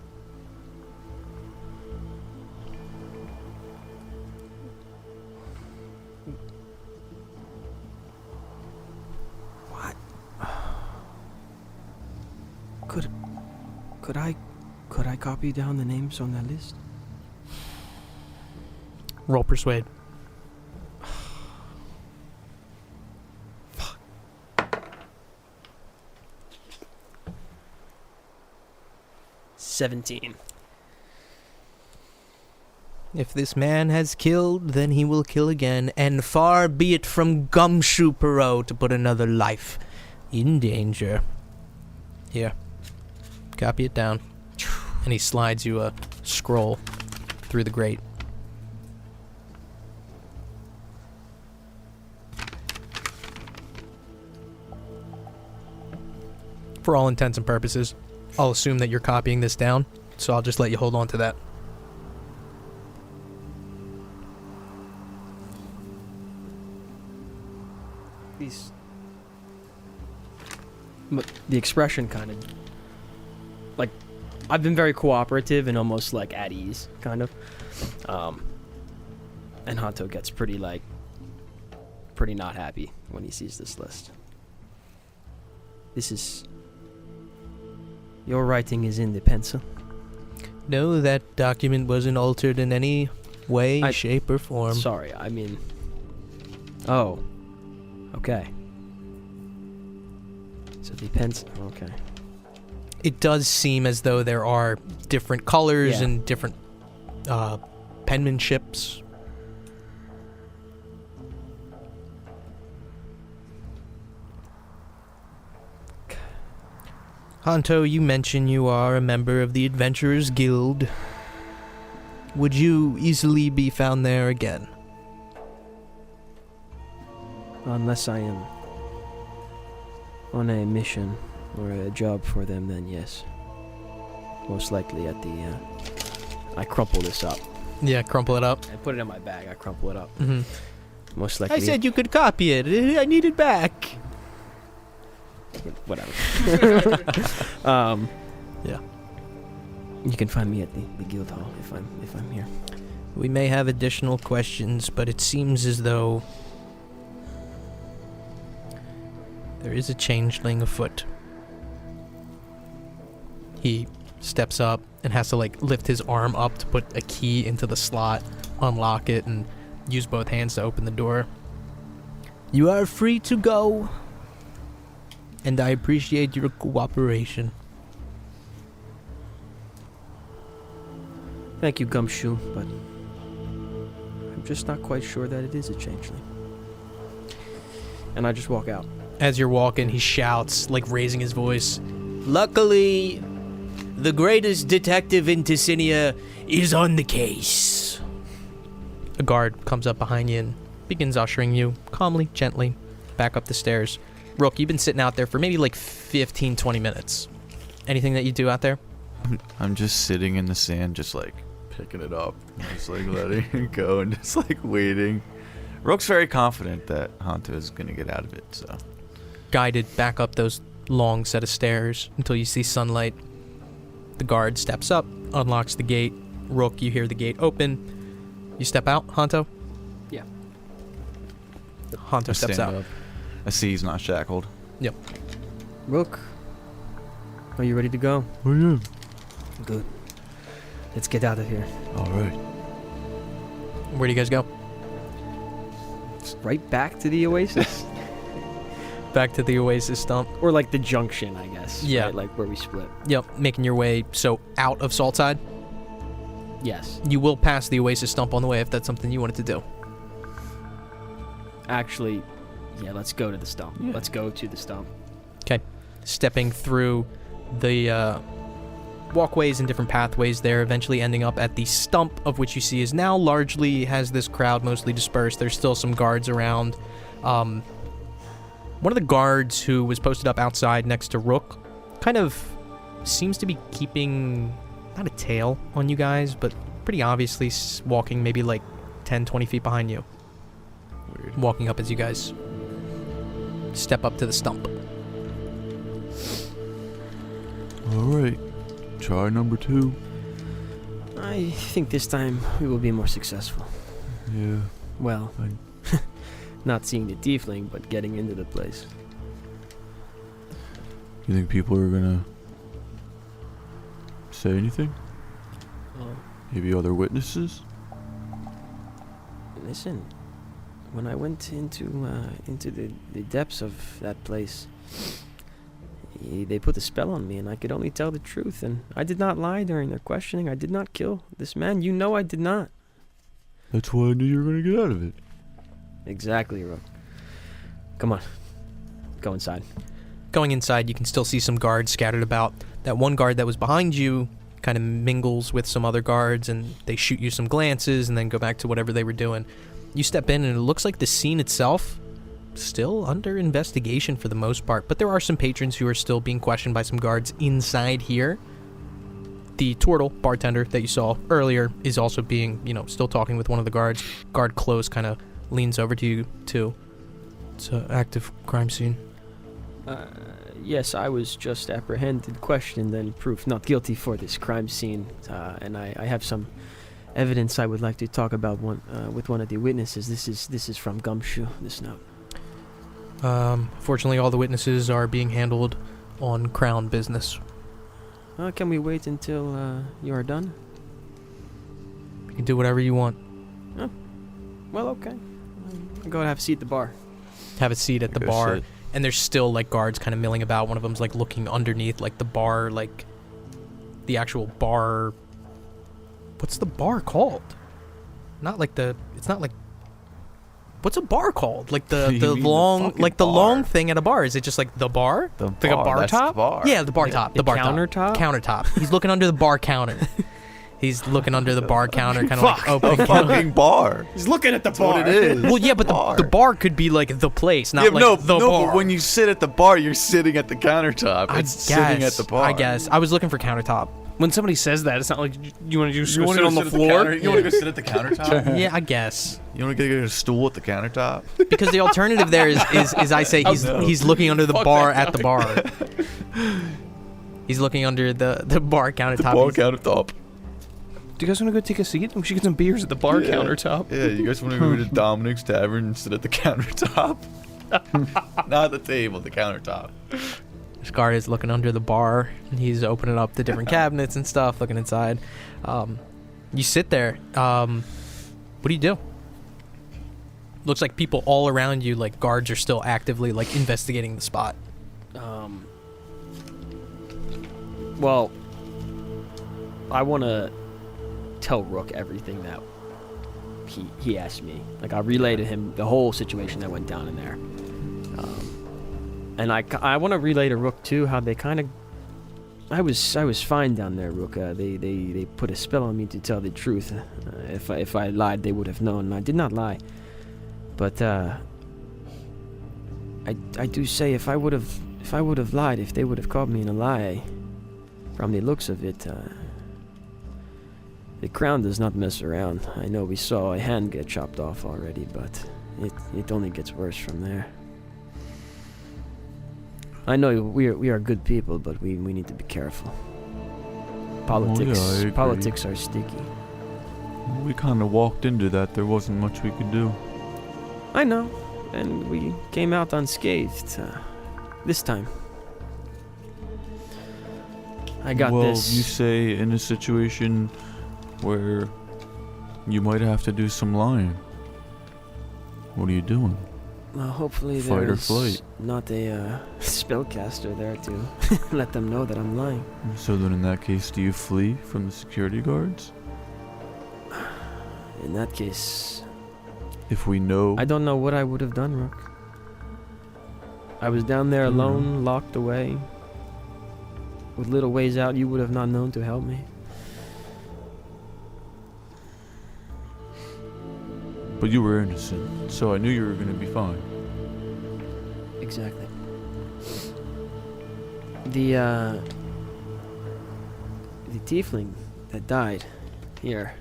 Could I copy down the names on that list? Roll persuade. 17. If this man has killed, then he will kill again, and far be it from Gumshoe Perot to put another life in danger. Here. Copy it down. And he slides you a scroll through the grate. For all intents and purposes, I'll assume that you're copying this down, so I'll just let you hold on to that. The expression kind of, like, I've been very cooperative and almost like at ease, kind of. And Hontō gets pretty not happy when he sees this list. Your writing is in the pencil. No, that document wasn't altered in any way, shape, or form. Sorry, I mean... Oh. Okay. So the pencil... Okay. It does seem as though there are different colors and different penmanships. Hontō, you mentioned you are a member of the Adventurers Guild. Would you easily be found there again? Unless I am on a mission or a job for them, then yes. Most likely at the... I crumple this up. Yeah, crumple it up. I put it in my bag. I crumple it up. Mm-hmm. Most likely... I said you could copy it. I need it back. Whatever. Yeah. You can find me at the guild hall if I'm here. We may have additional questions, but it seems as though there is a changeling afoot. He steps up and has to like lift his arm up to put a key into the slot, unlock it, and use both hands to open the door. You are free to go, and I appreciate your cooperation. Thank you, Gumshoe, but I'm just not quite sure that it is a changeling. And I just walk out. As you're walking, he shouts, like raising his voice. Luckily, the greatest detective in Ticinia is on the case. A guard comes up behind you and begins ushering you calmly, gently, back up the stairs. Rook, you've been sitting out there for maybe like 15, 20 minutes. Anything that you do out there? I'm just sitting in the sand, just like picking it up, and just like letting it go, and just like waiting. Rook's very confident that Hontō is gonna get out of it, so. Guided back up those long set of stairs until you see sunlight. The guard steps up, unlocks the gate. Rook, you hear the gate open. You step out, Hontō? Yeah. Hontō steps Stand out. up. I see he's not shackled. Yep. Rook, are you ready to go? Oh yeah. Good. Let's get out of here. All right. Where do you guys go? Right back to the Oasis? Back to the Oasis stump. Or like the junction, I guess. Yeah. Right? Like where we split. Yep, making your way, so out of Saltside. Yes. You will pass the Oasis stump on the way if that's something you wanted to do. Actually, yeah, let's go to the stump. Yeah. Let's go to the stump. Okay. Stepping through the walkways and different pathways there, eventually ending up at the stump, of which you see is now largely has this crowd mostly dispersed. There's still some guards around. One of the guards who was posted up outside next to Rook kind of seems to be keeping, not a tail on you guys, but pretty obviously walking maybe like 10, 20 feet behind you. Weird. Walking up as you guys step up to the stump. All right. Try number 2. I think this time we will be more successful. Yeah. Well, Fine. not seeing the tiefling, but getting into the place. You think people are gonna say anything? Oh, Maybe other witnesses? listen, when I went into the depths of that place, they put a spell on me, and I could only tell the truth. And I did not lie during their questioning. I did not kill this man. You know I did not. That's why I knew you were gonna get out of it. Exactly, Rook. Come on, go inside. Going inside, you can still see some guards scattered about. That one guard that was behind you kind of mingles with some other guards, and they shoot you some glances and then go back to whatever they were doing. You step in, and it looks like the scene itself still under investigation for the most part, but there are some patrons who are still being questioned by some guards inside here. The turtle bartender that you saw earlier is also being, still talking with one of the guards. Guard close kind of leans over to you too. It's an active crime scene. Yes, I was just apprehended, questioned, and proved not guilty for this crime scene. And I have some evidence I would like to talk about with one of the witnesses. This is from Gumshoe, this note. Fortunately, all the witnesses are being handled on Crown business. Can we wait until you are done? You can do whatever you want. Well, okay. I'll go and have a seat at the bar. Have a seat at the Go bar, sit. and there's still like guards kind of milling about. One of them's like looking underneath like the bar, like the actual bar. What's the bar called? Not like the. It's not like. What's a bar called? Like the You mean the long fucking like the bar. long thing at a bar. Is it just like the bar? The Like a bar that's top? The bar. Yeah, the bar top. the The bar countertop? Countertop. He's looking under the bar counter. He's looking under the bar counter, kind of like opening. A fucking bar. He's looking at the That's what it is. Well, yeah, but Bar. the bar could be like the place, not Yeah, like the bar. but when you sit at the bar, you're sitting at the countertop. I It's sitting at the bar. I guess. I was looking for countertop. When somebody says that, it's not like you want to just go wanna sit go on the sit at floor. counter- you want to go sit at the countertop? Yeah, I guess. You want to get a stool at the countertop? Because the alternative there is I say he's looking under the bar at the bar. He's looking under the bar countertop. The bar He's- countertop. Do you guys want to go take a seat? We should get some beers at the bar countertop. Yeah, you guys want to go to Dominic's Tavern and sit at the countertop? Not the table, the countertop. Scar is looking under the bar, and he's opening up the different cabinets and stuff, looking inside. You sit there. What do you do? Looks like people all around you, like guards, are still actively like investigating the spot. Well, I want to tell Rook everything that he asked me. Like, I relayed to him the whole situation that went down in there. And I want to relay to Rook too how they kind of. I was fine down there, Rook. They put a spell on me to tell the truth. If I lied, they would have known. And I did not lie. But I do say if I would have lied, if they would have caught me in a lie, from the looks of it, the crown does not mess around. I know we saw a hand get chopped off already, but it only gets worse from there. I know we are good people, but we need to be careful. I agree. Politics are sticky. We kind of walked into that. There wasn't much we could do. I know, and we came out unscathed this time. I got this. Well, you say in a situation where you might have to do some lying. What are you doing? Well, hopefully Fight or there's flight? not a spellcaster there to let them know that I'm lying. So then in that case, do you flee from the security guards? In that case, If we know... I don't know what I would have done, Rook. I was down there alone, locked away. With little ways out, you would have not known to help me. But you were innocent, so I knew you were going to be fine. Exactly. The tiefling that died here.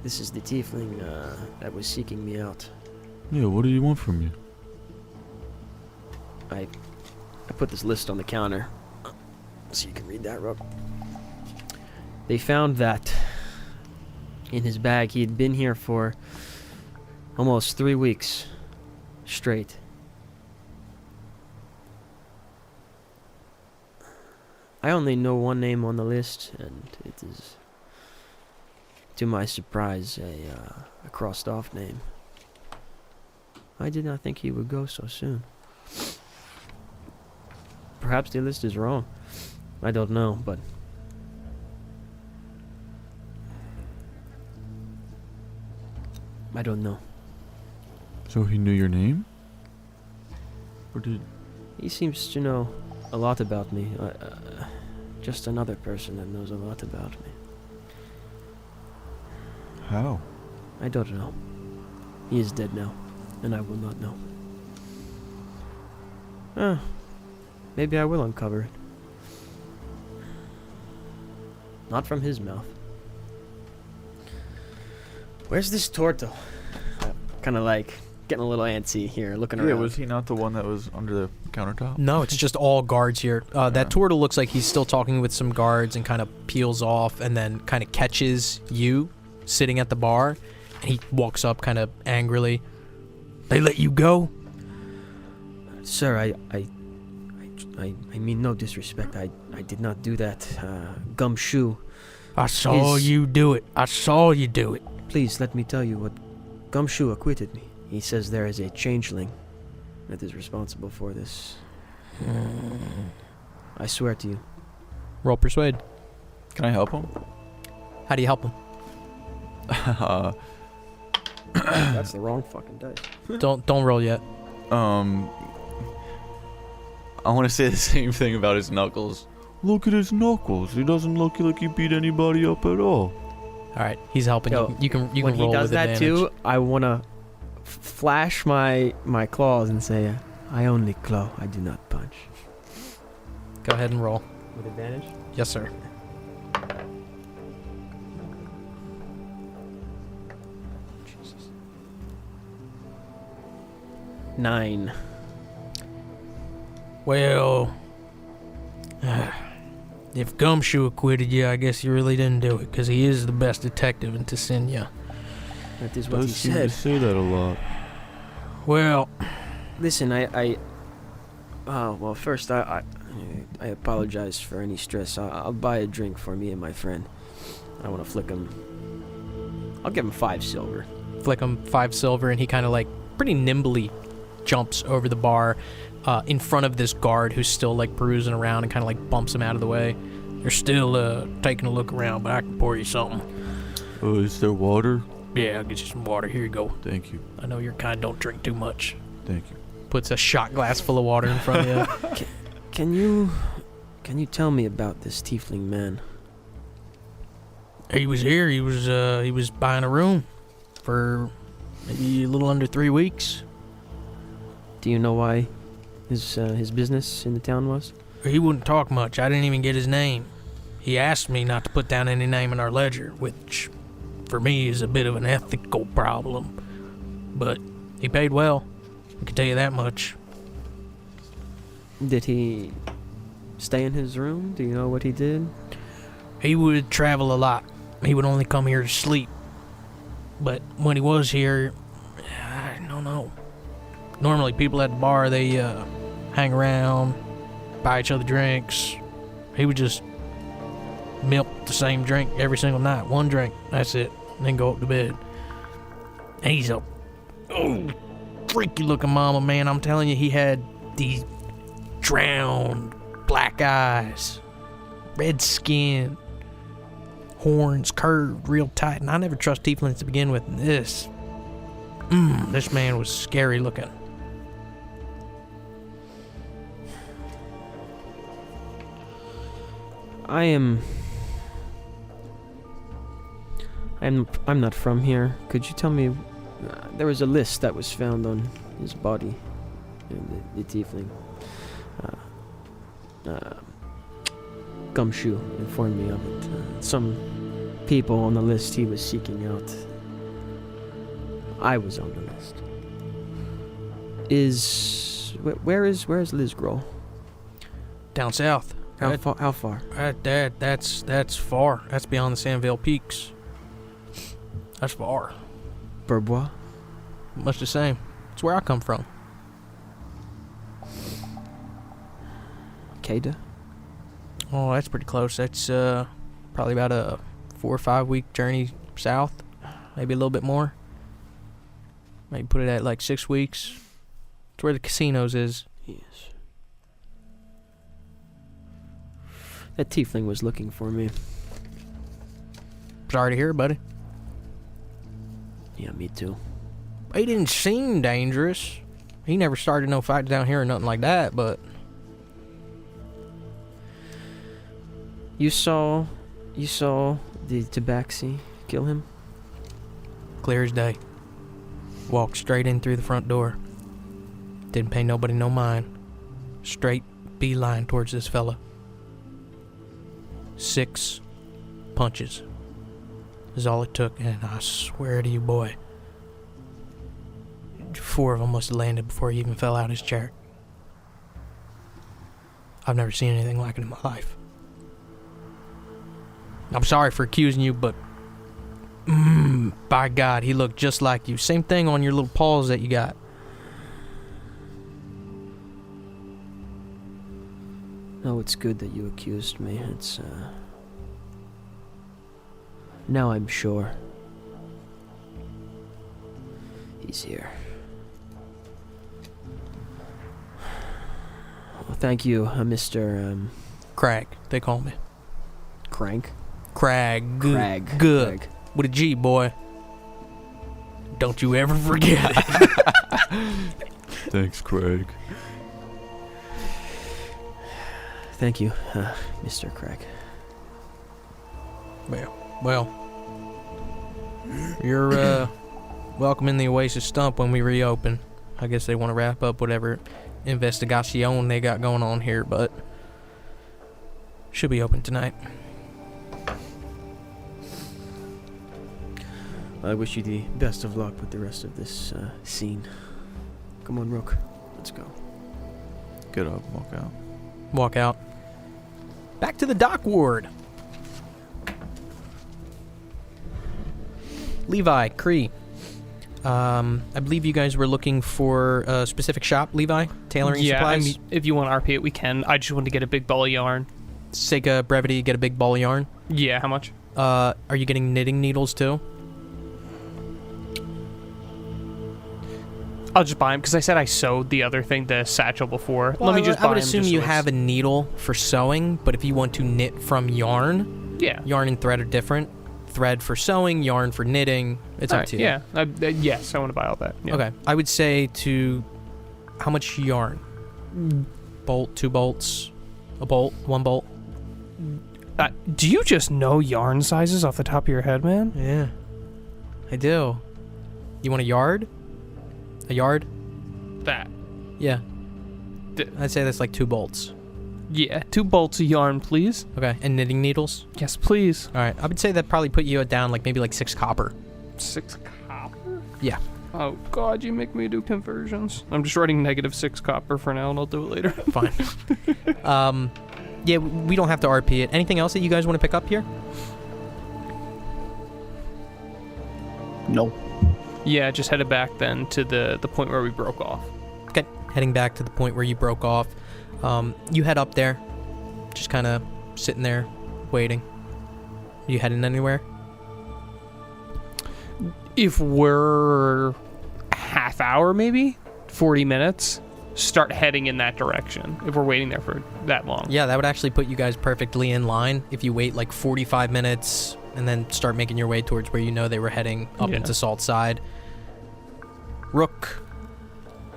This is the tiefling that was seeking me out. Yeah, what do you want from me? I put this list on the counter, so you can read that, Rook. They found that in his bag. He had been here for almost 3 weeks straight. I only know one name on the list, and it is, to my surprise, a crossed off name. I did not think he would go so soon. Perhaps the list is wrong. I don't know, but I don't know. So he knew your name? Or did... He seems to know a lot about me. Just another person that knows a lot about me. How? I don't know. He is dead now, and I will not know. Maybe I will uncover it. Not from his mouth. Where's this Torto? Kind of like getting a little antsy here, looking around. Yeah, was he not the one that was under the countertop? No, it's just all guards here. That turtle looks like he's still talking with some guards and kind of peels off and then kind of catches you sitting at the bar. And he walks up kind of angrily. They let you go? Sir, I mean no disrespect. I did not do that. Gumshoe. I saw you do it. I saw you do it. Please let me tell you what Gumshoe acquitted me. He says there is a changeling that is responsible for this. I swear to you. Roll persuade. Can I help him? How do you help him? That's the wrong fucking dice. Don't roll yet. I want to say the same thing about his knuckles. Look at his knuckles. He doesn't look like he beat anybody up at all. All right, he's helping you. You can when roll he does with that advantage. too, I want to flash my claws and say, I only claw, I do not punch. Go ahead and roll. With advantage? Yes, sir. Jesus. 9. Well, If Gumshoe acquitted you, I guess you really didn't do it, because he is the best detective in Tessinia. That is what he Does seem to said. say that a lot. Well, Listen, well, first, I apologize for any stress. I'll buy a drink for me and my friend. I want to flick him. I'll give him 5 silver. Flick him 5 silver, and he kind of like pretty nimbly jumps over the bar in front of this guard who's still like perusing around and kind of like bumps him out of the way. They're still taking a look around, but I can pour you something. Is there water? Yeah, I'll get you some water. Here you go. Thank you. I know your kind don't drink too much. Thank you. Puts a shot glass full of water in front of you. Can you tell me about this tiefling man? he was here. He was buying a room for maybe a little under 3 weeks. Do you know why his business in the town was? He wouldn't talk much. I didn't even get his name. He asked me not to put down any name in our ledger, which for me is a bit of an ethical problem. But he paid well. I can tell you that much. Did he stay in his room? Do you know what he did? He would travel a lot. He would only come here to sleep. But when he was here, I don't know. Normally people at the bar, they hang around, buy each other drinks. He would just milk the same drink every single night. One drink, that's it. And then go up to bed. And he's a freaky looking mama, man. I'm telling you, he had these drowned black eyes, red skin, horns curved real tight. And I never trust tieflings to begin with. This man was scary looking. I'm not from here. Could you tell me? There was a list that was found on his body, the tiefling. Gumshoe informed me of it. Some people on the list he was seeking out. I was on the list. Where is Liz Grohl? Down south. How far? That's far. That's beyond the Sandvale Peaks. That's far. Bourbois? Much the same. It's where I come from. Cada? Oh, that's pretty close. That's probably about a 4 or 5 week journey south. Maybe a little bit more. Maybe put it at like 6 weeks. It's where the casinos is. Yes. That tiefling was looking for me. Sorry to hear, buddy. Yeah, me too. He didn't seem dangerous. He never started no fights down here or nothing like that, but... You saw the tabaxi kill him? Clear as day. Walked straight in through the front door. Didn't pay nobody no mind. Straight beeline towards this fella. 6 punches is all it took, and I swear to you, boy, 4 of them must have landed before he even fell out of his chair. I've never seen anything like it in my life. I'm sorry for accusing you, but by God, he looked just like you. Same thing on your little paws that you got. No, it's good that you accused me. It's, now I'm sure. He's here. Well, thank you, Mr. Crag, they call me. Crank? Crag. Crag. Good. Crag. With a G, boy. Don't you ever forget it. Thanks, Craig. Thank you, Mr. Craig. Well, you're welcome in the Oasis Stump when we reopen. I guess they want to wrap up whatever investigation they got going on here, but should be open tonight. I wish you the best of luck with the rest of this scene. Come on, Rook. Let's go. Get up, walk out. Walk out. Back to the dock ward. Levi, Kree. I believe you guys were looking for a specific shop, Levi? Tailoring supplies? If you want to RP it, we can. I just wanted to get a big ball of yarn. Sake of brevity, get a big ball of yarn. Yeah, how much? Are you getting knitting needles too? I'll just buy them because I said I sewed the other thing, the satchel, before. Well, Let me just buy I would them assume just you so have a needle for sewing, but if you want to knit from yarn, Yeah. yarn and thread are different. Thread for sewing, yarn for knitting. It's up Alright, to you. yeah. Yes, I want to buy all that. Yeah. Okay. I would say to how much yarn? Bolt, 2 bolts, a bolt, 1 bolt. Do you just know yarn sizes off the top of your head, man? Yeah, I do. You want a yard? A yard? That. Yeah. D- I'd say that's like 2 bolts. Yeah, 2 bolts of yarn, please. Okay. And knitting needles? Yes, please. All right. I would say that probably put you down like maybe like 6 copper. 6 copper? Yeah. Oh, God, you make me do conversions. I'm just writing -6 copper for now, and I'll do it later. Fine. Yeah, we don't have to RP it. Anything else that you guys want to pick up here? No. Yeah, just headed back then to the point where we broke off. Okay. Heading back to the point where you broke off. You head up there. Just kind of sitting there, waiting. You heading anywhere? If we're half hour, maybe 40 minutes, start heading in that direction. If we're waiting there for that long. Yeah, that would actually put you guys perfectly in line if you wait like 45 minutes and then start making your way towards where you know they were heading up Yeah. into Salt Side. Rook,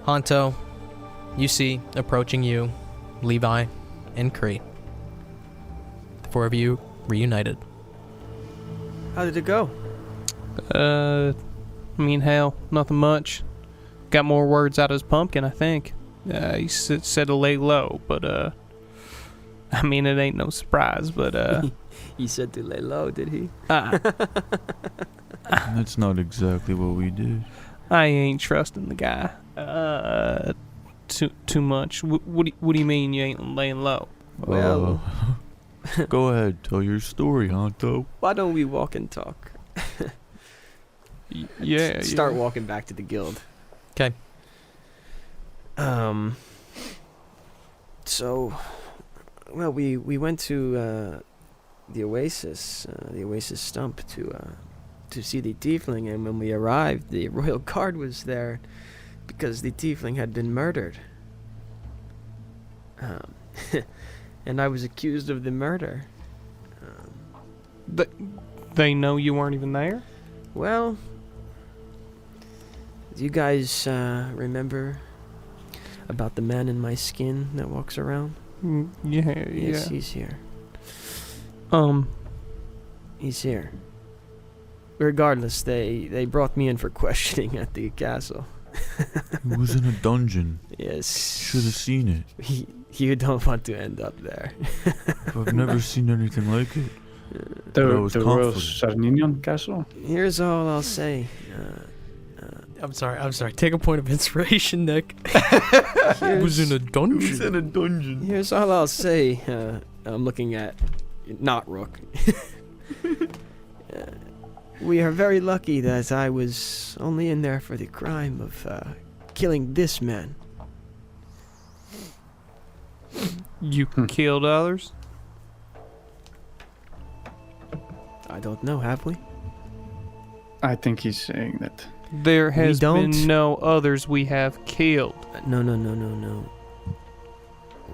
Hontō, you see approaching you, Levi and Kree. The 4 of you reunited. How did it go? I mean, hell, nothing much. Got more words out of his pumpkin, I think. He said to lay low, but, I mean, it ain't no surprise, but, He said to lay low, did he? That's not exactly what we did. I ain't trusting the guy, too much. What do you mean you ain't laying low? Well- Go ahead, tell your story, Hontō. Why don't we walk and talk? Yeah, Start yeah. walking back to the guild. 'Kay. So, well, we went to the Oasis stump to see the tiefling, and when we arrived, the royal guard was there because the tiefling had been murdered. And I was accused of the murder. They know you weren't even there? Well, do you guys remember about the man in my skin that walks around? Yeah, Yes, yeah. he's here. Um, He's here. Regardless, they brought me in for questioning at the castle. It was in a dungeon. Yes. Should have seen it. You don't want to end up there. I've never seen anything like it. The But I was Royal confident. Sardinian Castle? Here's all I'll say. I'm sorry. Take a point of inspiration, Nick. It was in a dungeon. a dungeon. Here's all I'll say. I'm looking at not Rook. We are very lucky that I was only in there for the crime of killing this man. you killed others? I don't know, have we? I think he's saying that. There has don't. been no others we have killed. No.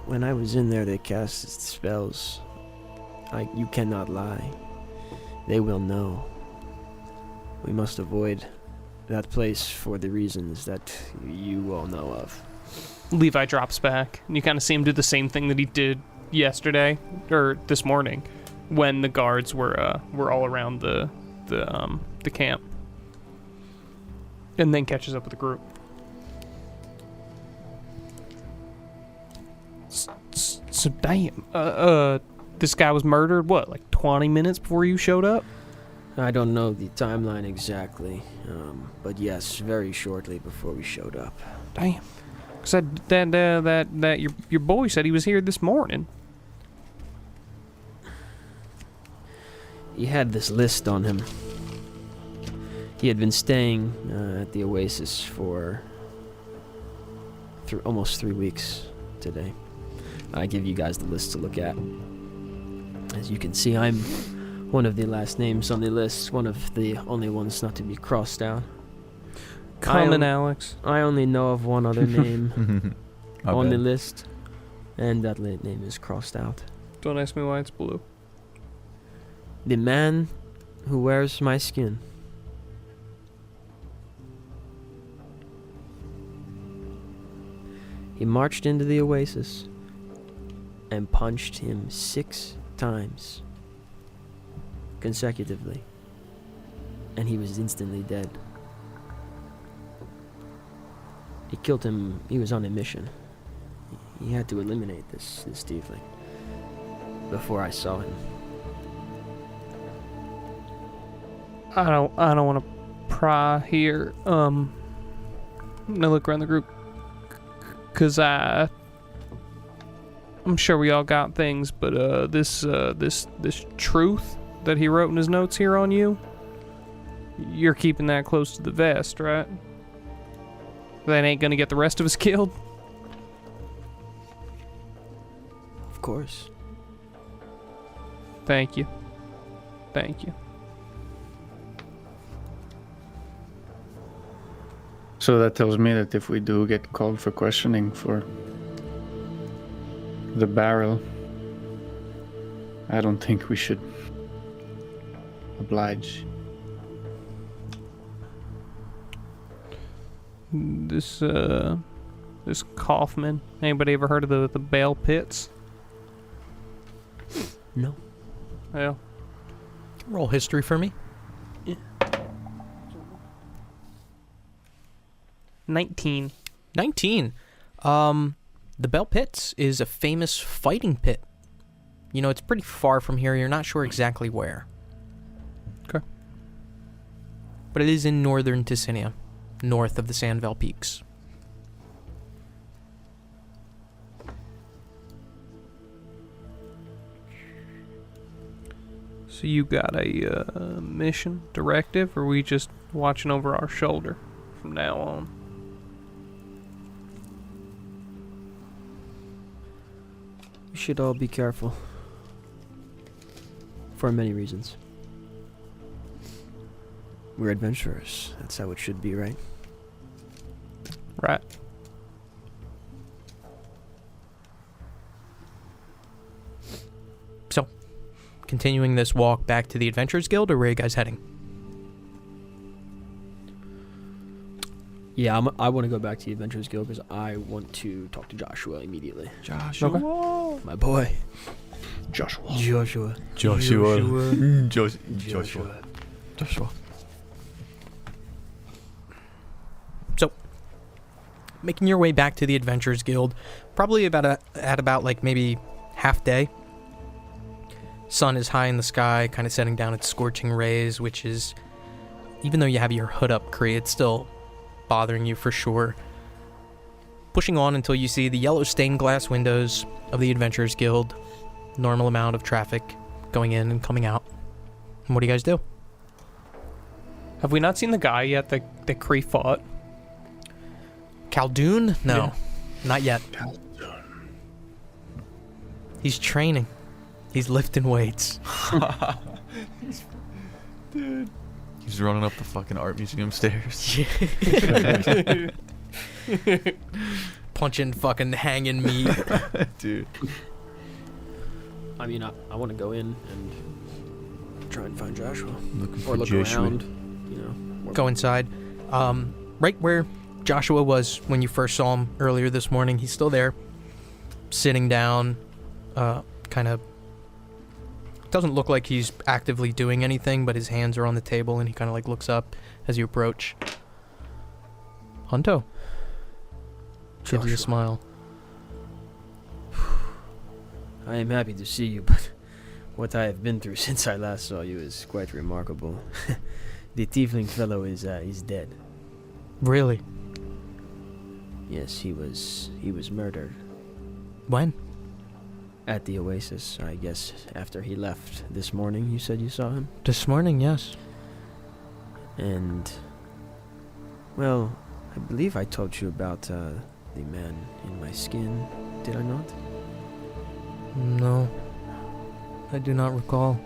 When I was in there, they cast spells. You cannot lie. They will know. We must avoid that place for the reasons that you all know of. Levi drops back, and you kind of see him do the same thing that he did yesterday, or this morning, when the guards were all around the camp, and then catches up with the group. So damn, this guy was murdered. What, like 20 minutes before you showed up? I don't know the timeline exactly, but yes, very shortly before we showed up. Damn. Cause that your boy said he was here this morning. he had this list on him. He had been staying at the Oasis for almost 3 weeks today. I give you guys the list to look at. As you can see, I'm one of the last names on the list, one of the only ones not to be crossed out. Common Alex. I only know of one other name My on the bad. list, and that name is crossed out. Don't ask me why it's blue. The man who wears my skin. He marched into the Oasis and punched him 6 times consecutively, and he was instantly dead. He killed him. He was on a mission. He had to eliminate this tiefling before I saw him. I don't want to pry here. I'm gonna look around the group, cause I'm sure we all got things, but this truth that he wrote in his notes here on you, you're keeping that close to the vest, right? That ain't gonna get the rest of us killed. Of course. Thank you. Thank you. So that tells me that if we do get called for questioning for the barrel, I don't think we should oblige. This Kaufman. Anybody ever heard of the Bale Pits? No. Well, Roll history for me. 19. 19. The Bell Pits is a famous fighting pit. You know, it's pretty far from here. You're not sure exactly where. Okay. But it is in northern Ticenia, north of the Sandvale Peaks. So you got a mission directive, or are we just watching over our shoulder from now on? We should all be careful. For many reasons. We're adventurers. That's how it should be, right? Right. So, continuing this walk back to the Adventurers Guild, or where are you guys heading? Yeah, I want to go back to the Adventurers Guild because I want to talk to Joshua immediately. Joshua. My boy. Joshua. Joshua. Joshua. So, making your way back to the Adventurers Guild, probably at about like maybe half day. Sun is high in the sky, kind of setting down its scorching rays, which is, even though you have your hood up, Kree, it's still bothering you for sure. Pushing on until you see the yellow stained glass windows of the Adventurers Guild. Normal amount of traffic going in and coming out. And what do you guys do? Have we not seen the guy yet that Kree fought? Khaldun? No, Yeah. not yet. He's training. He's lifting weights. Dude. He's running up the fucking art museum stairs. Punching fucking hanging meat. Dude. I mean, I want to go in and try and find Joshua. Looking Or for look Joshua. around, you know. Go inside. Right where Joshua was when you first saw him earlier this morning. He's still there. Sitting down. Kind of... Doesn't look like he's actively doing anything, but his hands are on the table and he kind of like looks up as you approach. Hontō. Gives you a Joshua. smile. I am happy to see you, but what I have been through since I last saw you is quite remarkable. The tiefling fellow is dead. Really? Yes, he was murdered. When? At the Oasis, I guess, after he left this morning, you said you saw him? This morning, yes. And, well, I believe I told you about the man in my skin, did I not? No. I do not recall.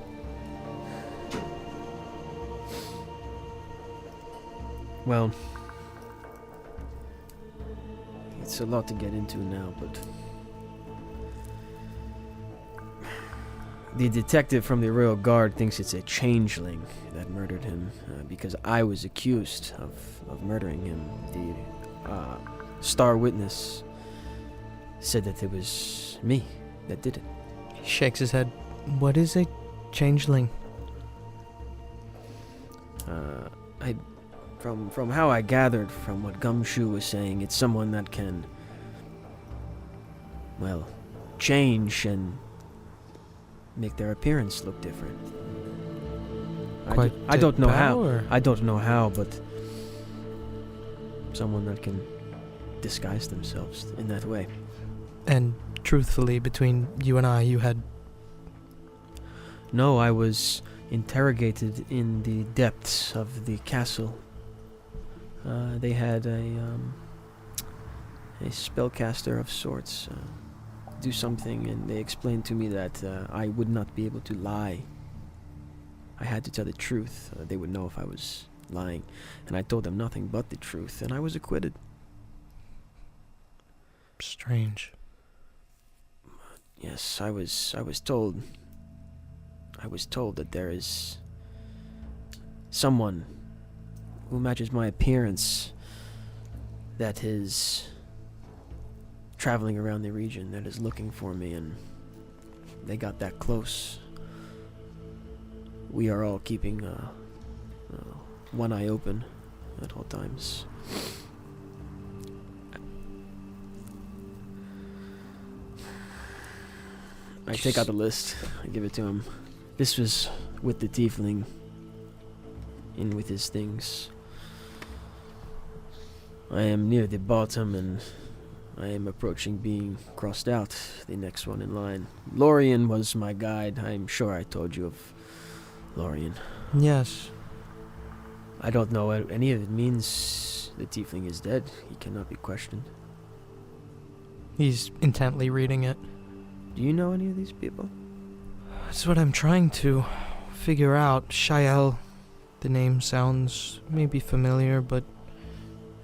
Well, it's a lot to get into now, but the detective from the Royal Guard thinks it's a changeling that murdered him because I was accused of murdering him. The star witness said that it was me that did it. He shakes his head. What is a changeling? From how I gathered from what Gumshoe was saying, it's someone that can, well, change and make their appearance look different. I don't know how. I don't know how, but someone that can disguise themselves in that way. And truthfully, between you and I, you had... No, I was interrogated in the depths of the castle. They had a spellcaster of sorts do something, and they explained to me that I would not be able to lie. I had to tell the truth. They would know if I was lying, and I told them nothing but the truth, and I was acquitted. Strange. Yes, I was told that there is someone who matches my appearance that is traveling around the region, that is looking for me, and they got that close. We are all keeping one eye open at all times. I take out the list. I give it to him. This was with the tiefling in with his things. I am near the bottom, and I am approaching being crossed out, the next one in line. Lorien was my guide. I'm sure I told you of Lorien. Yes. I don't know what any of it means. The tiefling is dead. He cannot be questioned. He's intently reading it. Do you know any of these people? That's what I'm trying to figure out. Shael. The name sounds maybe familiar, but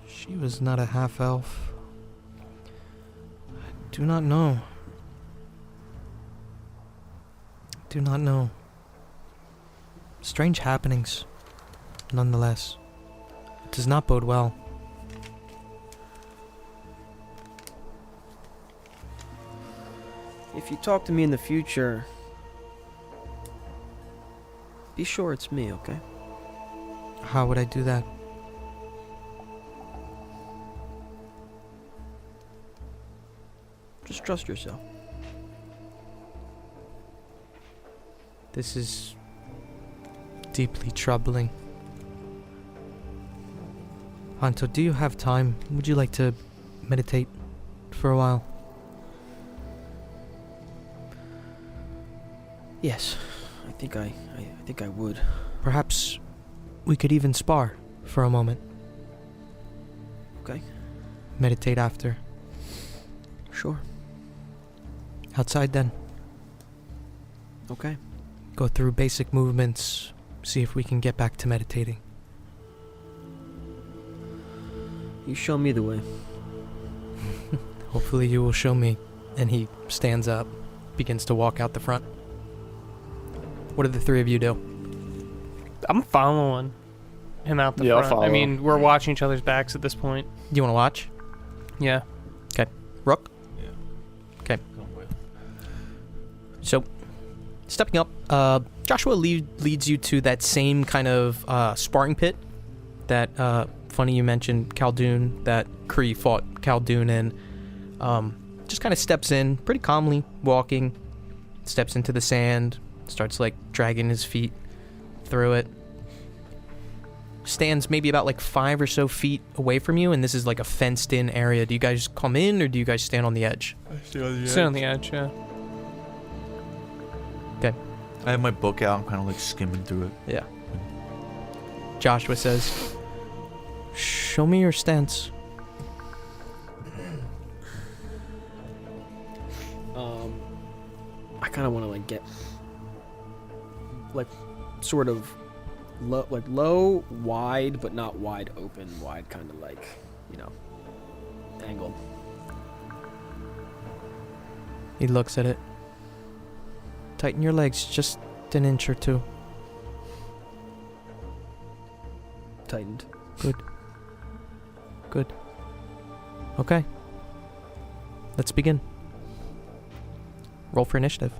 she was not a half-elf. I do not know. Do not know. Strange happenings, nonetheless. It does not bode well. If you talk to me in the future, be sure it's me, okay? How would I do that? Just trust yourself. This is deeply troubling. Hontō, do you have time? Would you like to meditate for a while? Yes, I think I would. Perhaps we could even spar for a moment. Okay. Meditate after. Sure. Outside then. Okay. Go through basic movements, see if we can get back to meditating. You show me the way. Hopefully you will show me. And he stands up, begins to walk out the front. What do the three of you do? I'm following him out the Yeah, I'll front. I follow. mean, we're watching each other's backs at this point. You want to watch? Yeah. Rook? Yeah. Okay. So, stepping up, Joshua leads you to that same kind of sparring pit that, funny you mentioned Khaldun, that Kree fought Khaldun in. Just kind of steps in, pretty calmly, walking, steps into the sand, starts like dragging his feet through it. Stands maybe about like 5 or so feet away from you, and this is like a fenced in area. Do you guys come in, or do you guys stand on the edge? Sit on the edge, yeah. Okay. I have my book out. I'm kind of like skimming through it. Yeah. Joshua says, "Show me your stance." I kind of want to like get like sort of low, wide, but not wide open. Wide, kind of like, you know, angled. He looks at it. Tighten your legs just an inch or two. Tightened. Good. Okay. Let's begin. Roll for initiative.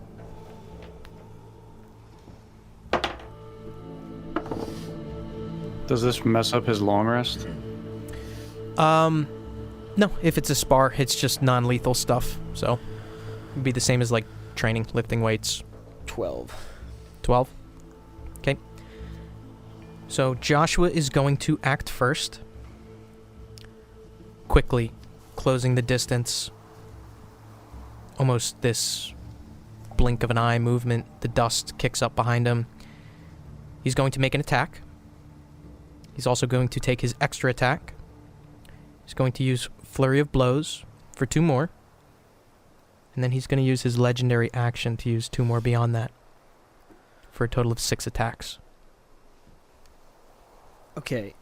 Does this mess up his long rest? No. If it's a spar, it's just non-lethal stuff. So, it'd be the same as like training, lifting weights. 12. 12. Okay. So Joshua is going to act first. Quickly closing the distance. Almost this blink of an eye movement. The dust kicks up behind him. He's going to make an attack. He's also going to take his extra attack. He's going to use Flurry of Blows for 2 more. And then he's going to use his legendary action to use 2 more beyond that. For a total of 6 attacks. Okay.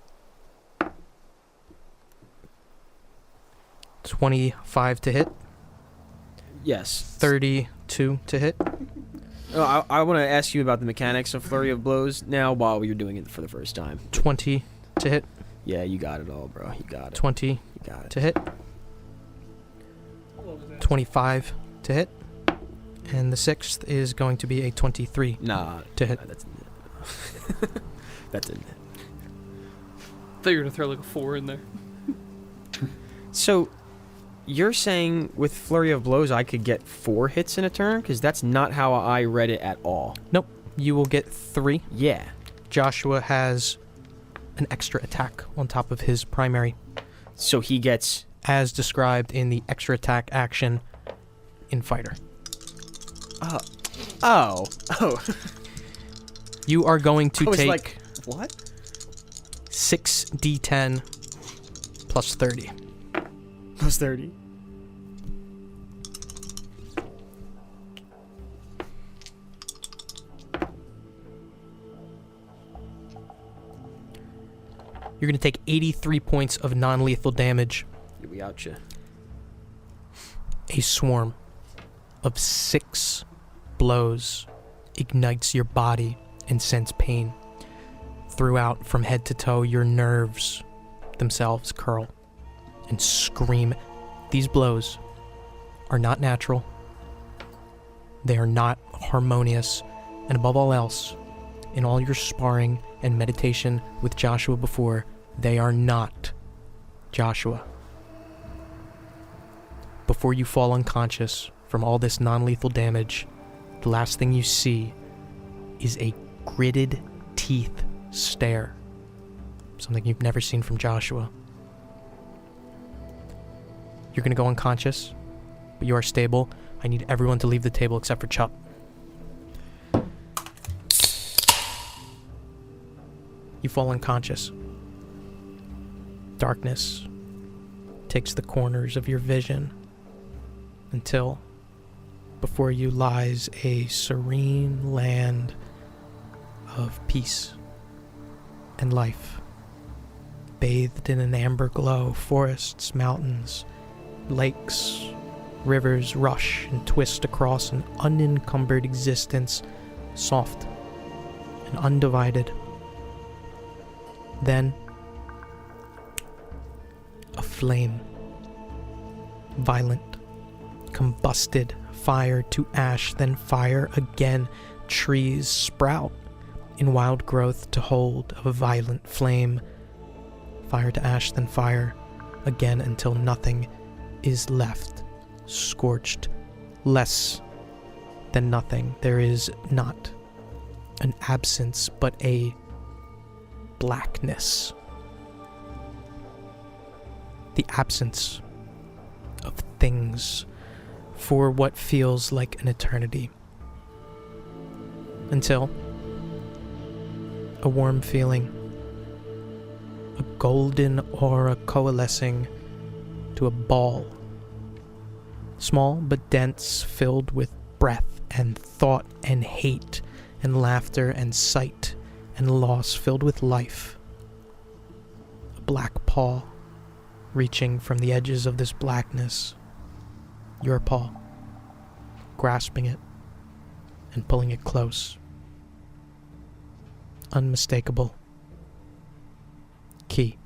25 to hit. Yes. 32 to hit. Oh, I want to ask you about the mechanics of Flurry of Blows now while you're doing it for the first time. 20 to hit. Yeah, you got it all, bro. You got it. 20 You got it. to hit. 25 to hit. And the 6th is going to be a 23 Nah. to hit. That's That's in it. I thought you were gonna throw like a 4 in there. So, you're saying with Flurry of Blows I could get 4 hits in a turn? Because that's not how I read it at all. Nope. You will get 3. Yeah. Joshua has an extra attack on top of his primary, So he gets... as described in the extra attack action in Fighter. Oh. You are going I to was take like, what? 6d10 plus 30. Plus 30. You're going to take 83 points of non-lethal damage. We out you. A swarm of 6 blows ignites your body and sends pain. Throughout, from head to toe, your nerves themselves curl and scream. These blows are not natural. They are not harmonious. And above all else, in all your sparring and meditation with Joshua before, they are not Joshua. Before you fall unconscious from all this non-lethal damage, the last thing you see is a gritted teeth stare. Something you've never seen from Joshua. You're gonna go unconscious, but you are stable. I need everyone to leave the table except for Chup. You fall unconscious. Darkness takes the corners of your vision until before you lies a serene land of peace and life, bathed in an amber glow. Forests, mountains, lakes, rivers rush and twist across an unencumbered existence, soft and undivided. Then, a flame, violent, combusted, fire to ash, then fire again. Trees sprout in wild growth to hold of a violent flame. Fire to ash, then fire again until nothing is left. Scorched, less than nothing. There is not an absence, but a blackness. The absence of things for what feels like an eternity. until a warm feeling, a golden aura coalescing to a ball, small but dense, filled with breath and thought and hate and laughter and sight and loss, filled with life. A black paw reaching from the edges of this blackness, your paw, grasping it and pulling it close. Unmistakable. Key.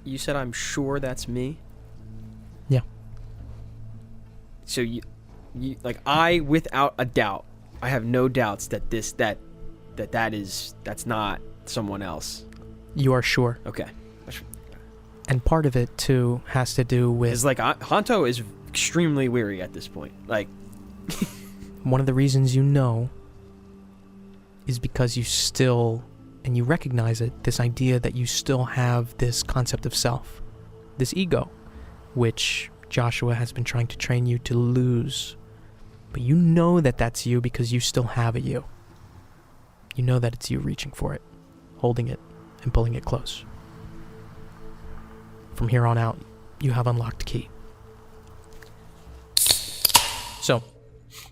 You said I'm sure that's me? Yeah. So you like, I, without a doubt, I have no doubts that that's not someone else. You are sure. Okay. And part of it, too, has to do with... It's like, Hontō is extremely weary at this point. Like... One of the reasons you know is because you still, and you recognize it, this idea that you still have this concept of self, this ego, which Joshua has been trying to train you to lose. But you know that that's you because you still have a you. You know that it's you reaching for it, holding it, and pulling it close. From here on out, you have unlocked Key. So,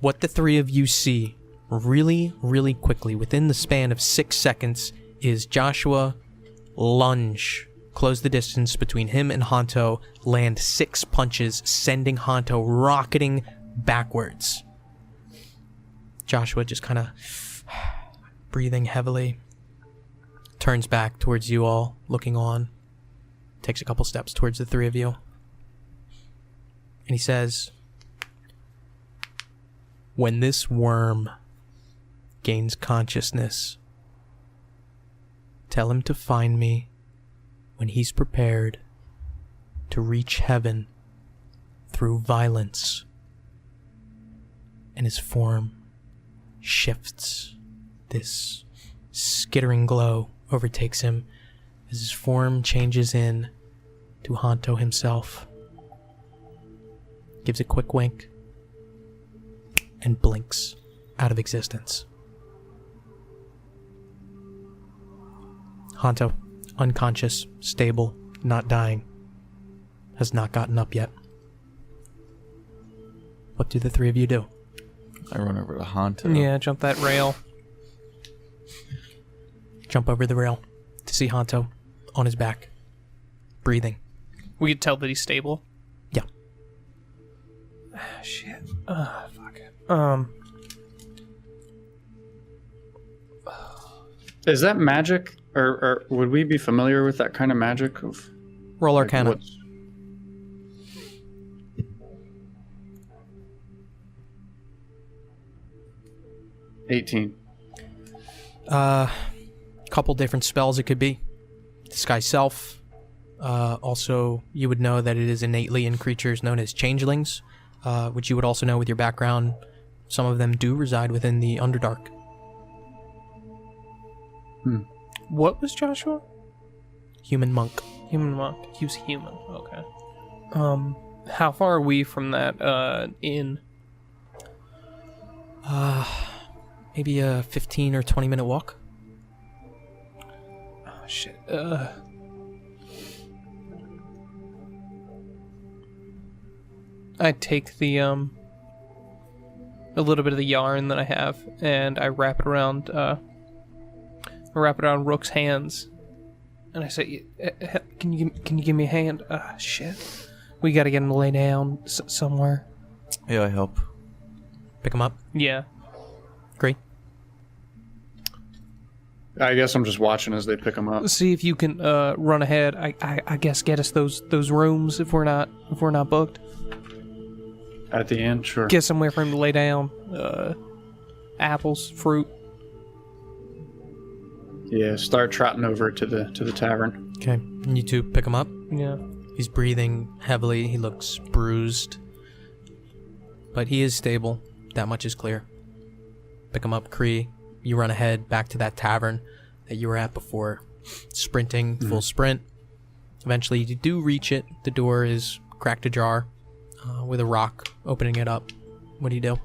what the three of you see really, really quickly, within the span of 6 seconds, is Joshua lunge, close the distance between him and Hontō, land 6 punches, sending Hontō rocketing backwards. Joshua just kind of breathing heavily, turns back towards you all, looking on, takes a couple steps towards the three of you, and he says, "When this worm gains consciousness, tell him to find me when he's prepared to reach heaven through violence." And his form shifts. This skittering glow overtakes him as his form changes in to Hontō himself. Gives a quick wink and blinks out of existence. Hontō, unconscious, stable, not dying, has not gotten up yet. What do the three of you do? I run over to Hontō. Yeah, jump that rail. Jump over the rail to see Hontō on his back, breathing. We could tell that he's stable. Yeah. Shit. Fuck it. Is that magic, or would we be familiar with that kind of magic? Of Roll like, Arcana. what's- 18. Couple different spells it could be. Disguise self. Also, you would know that it is innately in creatures known as changelings, which you would also know with your background. Some of them do reside within the Underdark. What was Joshua? Human monk. Human monk. He was human. Okay. How far are we from that inn? Maybe a 15 or 20 minute walk. Oh shit. I take the a little bit of the yarn that I have and I wrap it around Rook's hands, and I say, "Can you give me a hand?" Shit. We gotta get him to lay down somewhere. Yeah, I help. Pick him up. Yeah. Great. I guess I'm just watching as they pick them up. See if you can run ahead. I guess get us those rooms if we're not booked. At the end, sure. Get somewhere for him to lay down. Apples, fruit. Yeah, start trotting over to the tavern. Okay. And you two pick him up. Yeah. He's breathing heavily. He looks bruised. But he is stable. That much is clear. Pick him up, Kree. You run ahead back to that tavern that you were at before. Sprinting, full sprint. Eventually you do reach it. The door is cracked ajar with a rock opening it up. What do you do?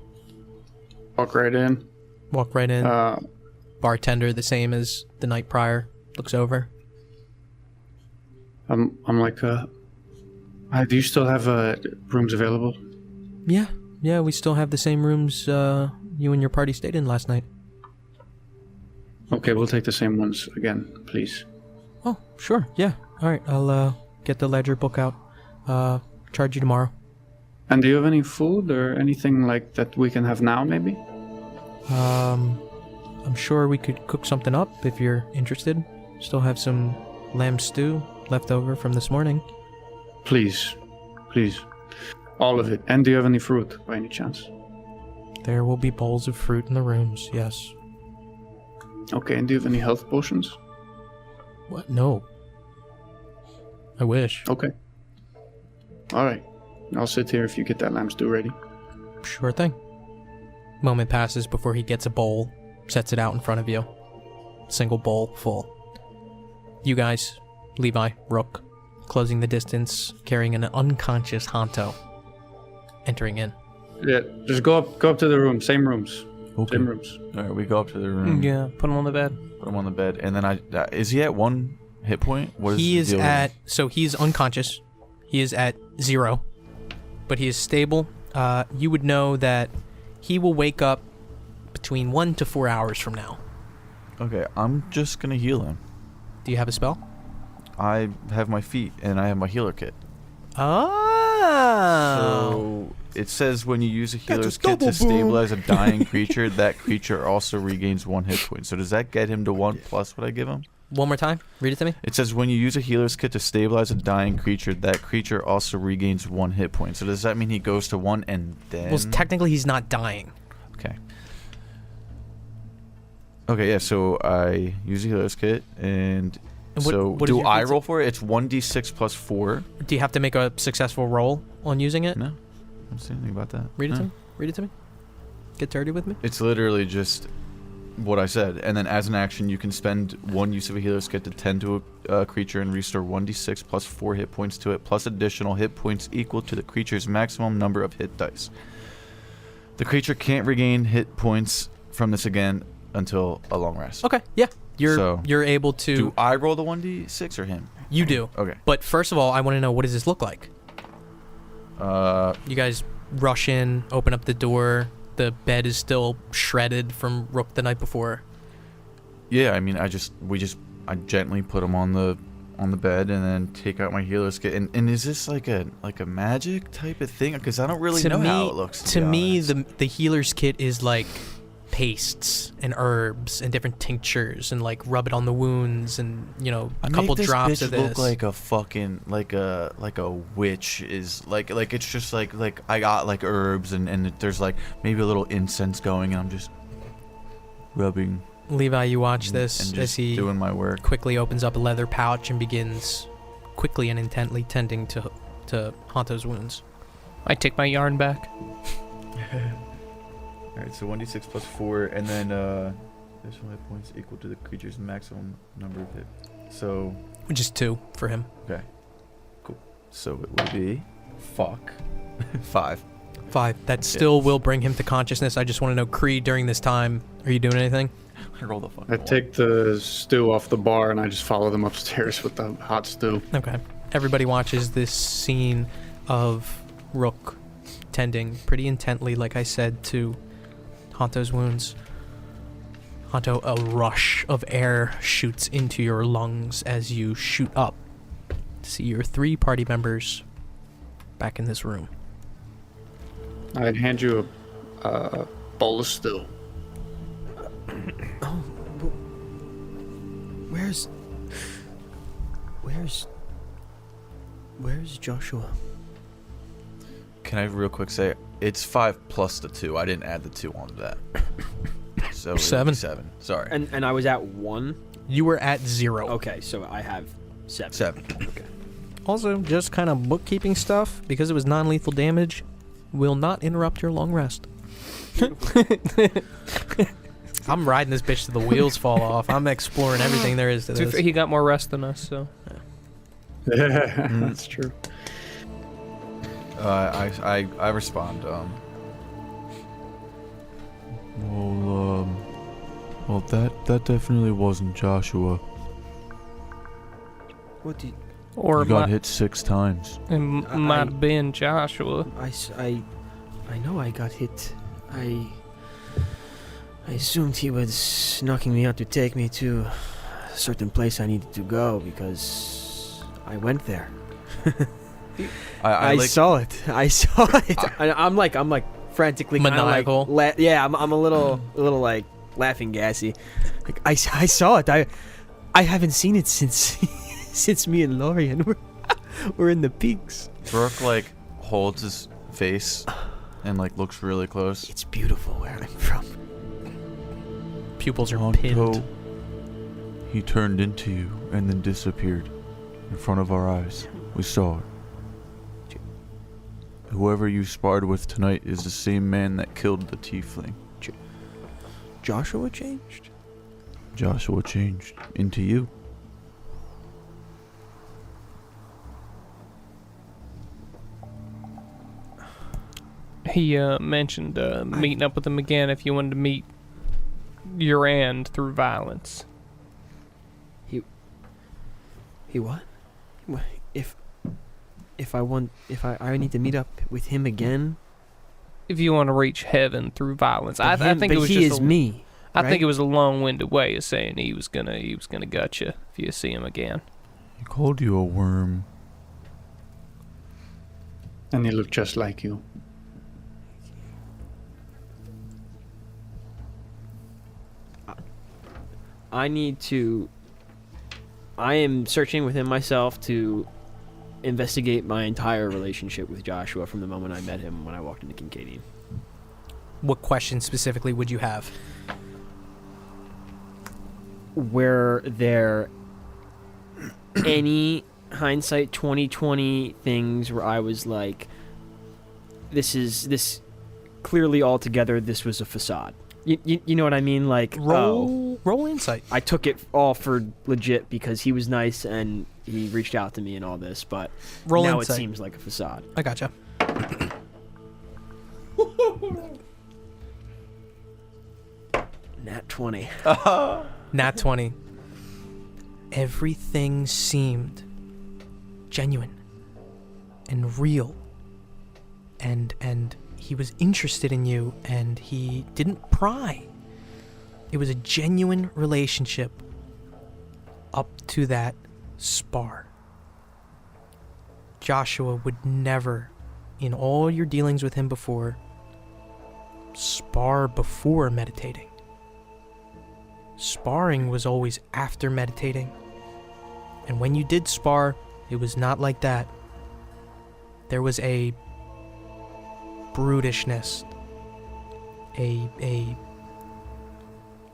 Walk right in. Walk right in. Uh, Bartender, the same as the night prior, looks over. I'm like, do you still have rooms available? Yeah, we still have the same rooms you and your party stayed in last night. Okay, we'll take the same ones again, please. Oh, sure, yeah. All right, I'll get the ledger book out. Charge you tomorrow. And do you have any food or anything like that we can have now, maybe? I'm sure we could cook something up if you're interested. Still have some lamb stew left over from this morning. Please. All of it. And do you have any fruit, by any chance? There will be bowls of fruit in the rooms, yes. Okay, and do you have any health potions? What? No. I wish. Okay. Alright. I'll sit here if you get that lamb stew ready. Sure thing. Moment passes before he gets a bowl, sets it out in front of you. Single bowl full. You guys, Levi, Rook, closing the distance, carrying an unconscious Hontō, entering in. Yeah, just go up to the room. Same rooms. Okay. Same rooms. All right, we go up to the room. Yeah, put him on the bed. Put him on the bed, and then is he at 1 hit point? What is He the is deal at, so he is unconscious. He is at 0, but he is stable. You would know that he will wake up between 1 to 4 hours from now. Okay, I'm just gonna heal him. Do you have a spell? I have my feet, and I have my healer kit. Oh. So it says when you use a healer's kit to stabilize a dying creature, that creature also regains 1 hit point. So does that get him to 1 plus what I give him? One more time. Read it to me. It says when you use a healer's kit to stabilize a dying creature, that creature also regains 1 hit point. So does that mean he goes to 1 and then... Well, technically he's not dying. Okay. Okay, yeah, so I use a healer's kit, and what do is your I feat? roll for it? It's 1d6 plus 4. Do you have to make a successful roll on using it? No, I don't see anything about that. Read it No. to me. Read it to me. Get dirty with me. It's literally just what I said, and then as an action, you can spend 1 use of a healer's kit to tend to a creature and restore 1d6 plus 4 hit points to it, plus additional hit points equal to the creature's maximum number of hit dice. The creature can't regain hit points from this again until a long rest. Okay. Yeah. So, You're able to. Do I roll the 1d6 or him? You do. Okay. But first of all, I want to know, what does this look like? You guys rush in, open up the door. The bed is still shredded from Rook the night before. Yeah, I mean, I gently put him on the bed and then take out my healer's kit. And is this like a magic type of thing? Because I don't really know how it looks. To me, the healer's kit is like pastes and herbs and different tinctures and like rub it on the wounds and a couple drops of this. Look like a fucking like a witch is like it's just like I got like herbs and there's like maybe a little incense going and I'm just rubbing. Levi, you watch this and as he doing my work. quickly opens up a leather pouch and begins quickly and intently tending to Honto's wounds. I take my yarn back. Alright, so 1d6 plus 4, and then additional hit points equal to the creature's maximum number of hit. So... Which is 2 for him. Okay. Cool. So it would be... 5. 5. That still will bring him to consciousness. I just want to know, Kree, during this time, are you doing anything? I rolled a fucking I take the stew off the bar and I just follow them upstairs with the hot stew. Okay. Everybody watches this scene of Rook tending pretty intently, like I said, to Honto's wounds. Hontō, a rush of air shoots into your lungs as you shoot up to see your 3 party members back in this room. I'd hand you a bowl of stew. Oh, where's Joshua? Can I real quick say, it's 5 plus the 2. I didn't add the 2 onto that. So it would be 7. 7. Sorry. And I was at 1. You were at 0. Okay, so I have 7. 7. Okay. Also, just kind of bookkeeping stuff, because it was non-lethal damage, will not interrupt your long rest. I'm riding this bitch till the wheels fall off. I'm exploring everything there is to this. He got more rest than us, so. Yeah, that's true. I respond. Well, Well, that definitely wasn't Joshua. What do you... Or You got hit 6 times. it might have been Joshua. I know I got hit. I assumed he was knocking me out to take me to a certain place I needed to go because I went there. I saw it. I saw it. I'm like frantically kinda Maniacal. Like, yeah, I'm a little like laughing gassy. Like I saw it. I haven't seen it since since me and Lorian were in the peaks. Brooke like holds his face and like looks really close. It's beautiful where I'm from. Pupils are Hontō, pinned. he turned into you and then disappeared in front of our eyes. We saw it. Whoever you sparred with tonight is the same man that killed the tiefling. Joshua changed? Joshua changed into you. He mentioned meeting up with him again if you wanted to meet your end through violence. He what? If I need to meet up with him again? If you want to reach heaven through violence, I think but it was he just is me. I right? think it was a long-winded way of saying he was gonna gut you if you see him again. He called you a worm. And he looked just like you. I am searching within myself to investigate my entire relationship with Joshua from the moment I met him when I walked into Kincaidine. What question specifically would you have? Were there any hindsight 2020 things where I was like, this clearly altogether this was a facade? You know what I mean? Like, Roll insight. I took it all for legit because he was nice and he reached out to me and all this, but Roll now insight. it seems like a facade. I gotcha. Nat 20. Nat 20. Everything seemed genuine and real. And he was interested in you and he didn't pry. It was a genuine relationship up to that spar. Joshua would never, in all your dealings with him before, spar before meditating. Sparring was always after meditating. And when you did spar, it was not like that. There was a brutishness, a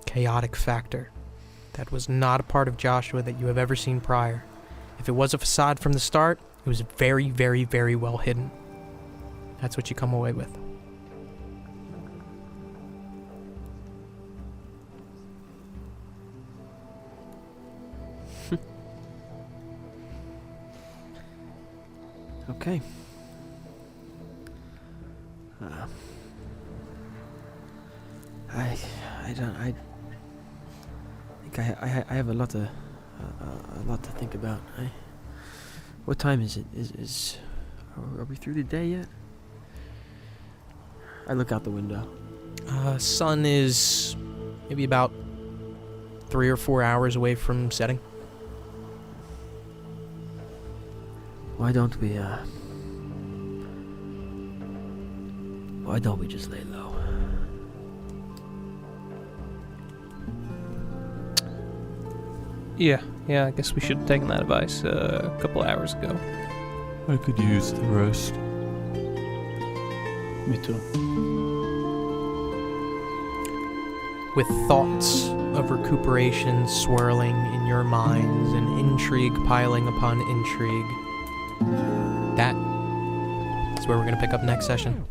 chaotic factor that was not a part of Joshua that you have ever seen prior. If it was a facade from the start, it was very, very, very well hidden. That's what you come away with. Okay. I think I have a lot to think about. What time is it? Are we through the day yet? I look out the window. Sun is maybe about 3 or 4 hours away from setting. Why don't we just lay low? Yeah, I guess we should have taken that advice a couple hours ago. I could use the rest. Me too. With thoughts of recuperation swirling in your minds and intrigue piling upon intrigue, that is where we're going to pick up next session.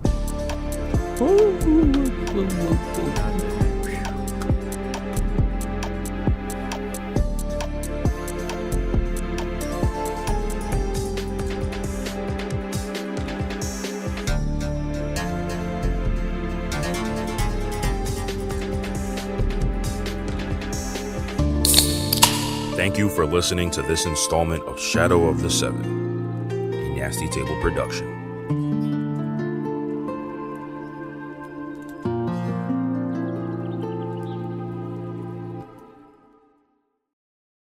you for listening to this installment of Shadow of the Seven, a Nasty Table production.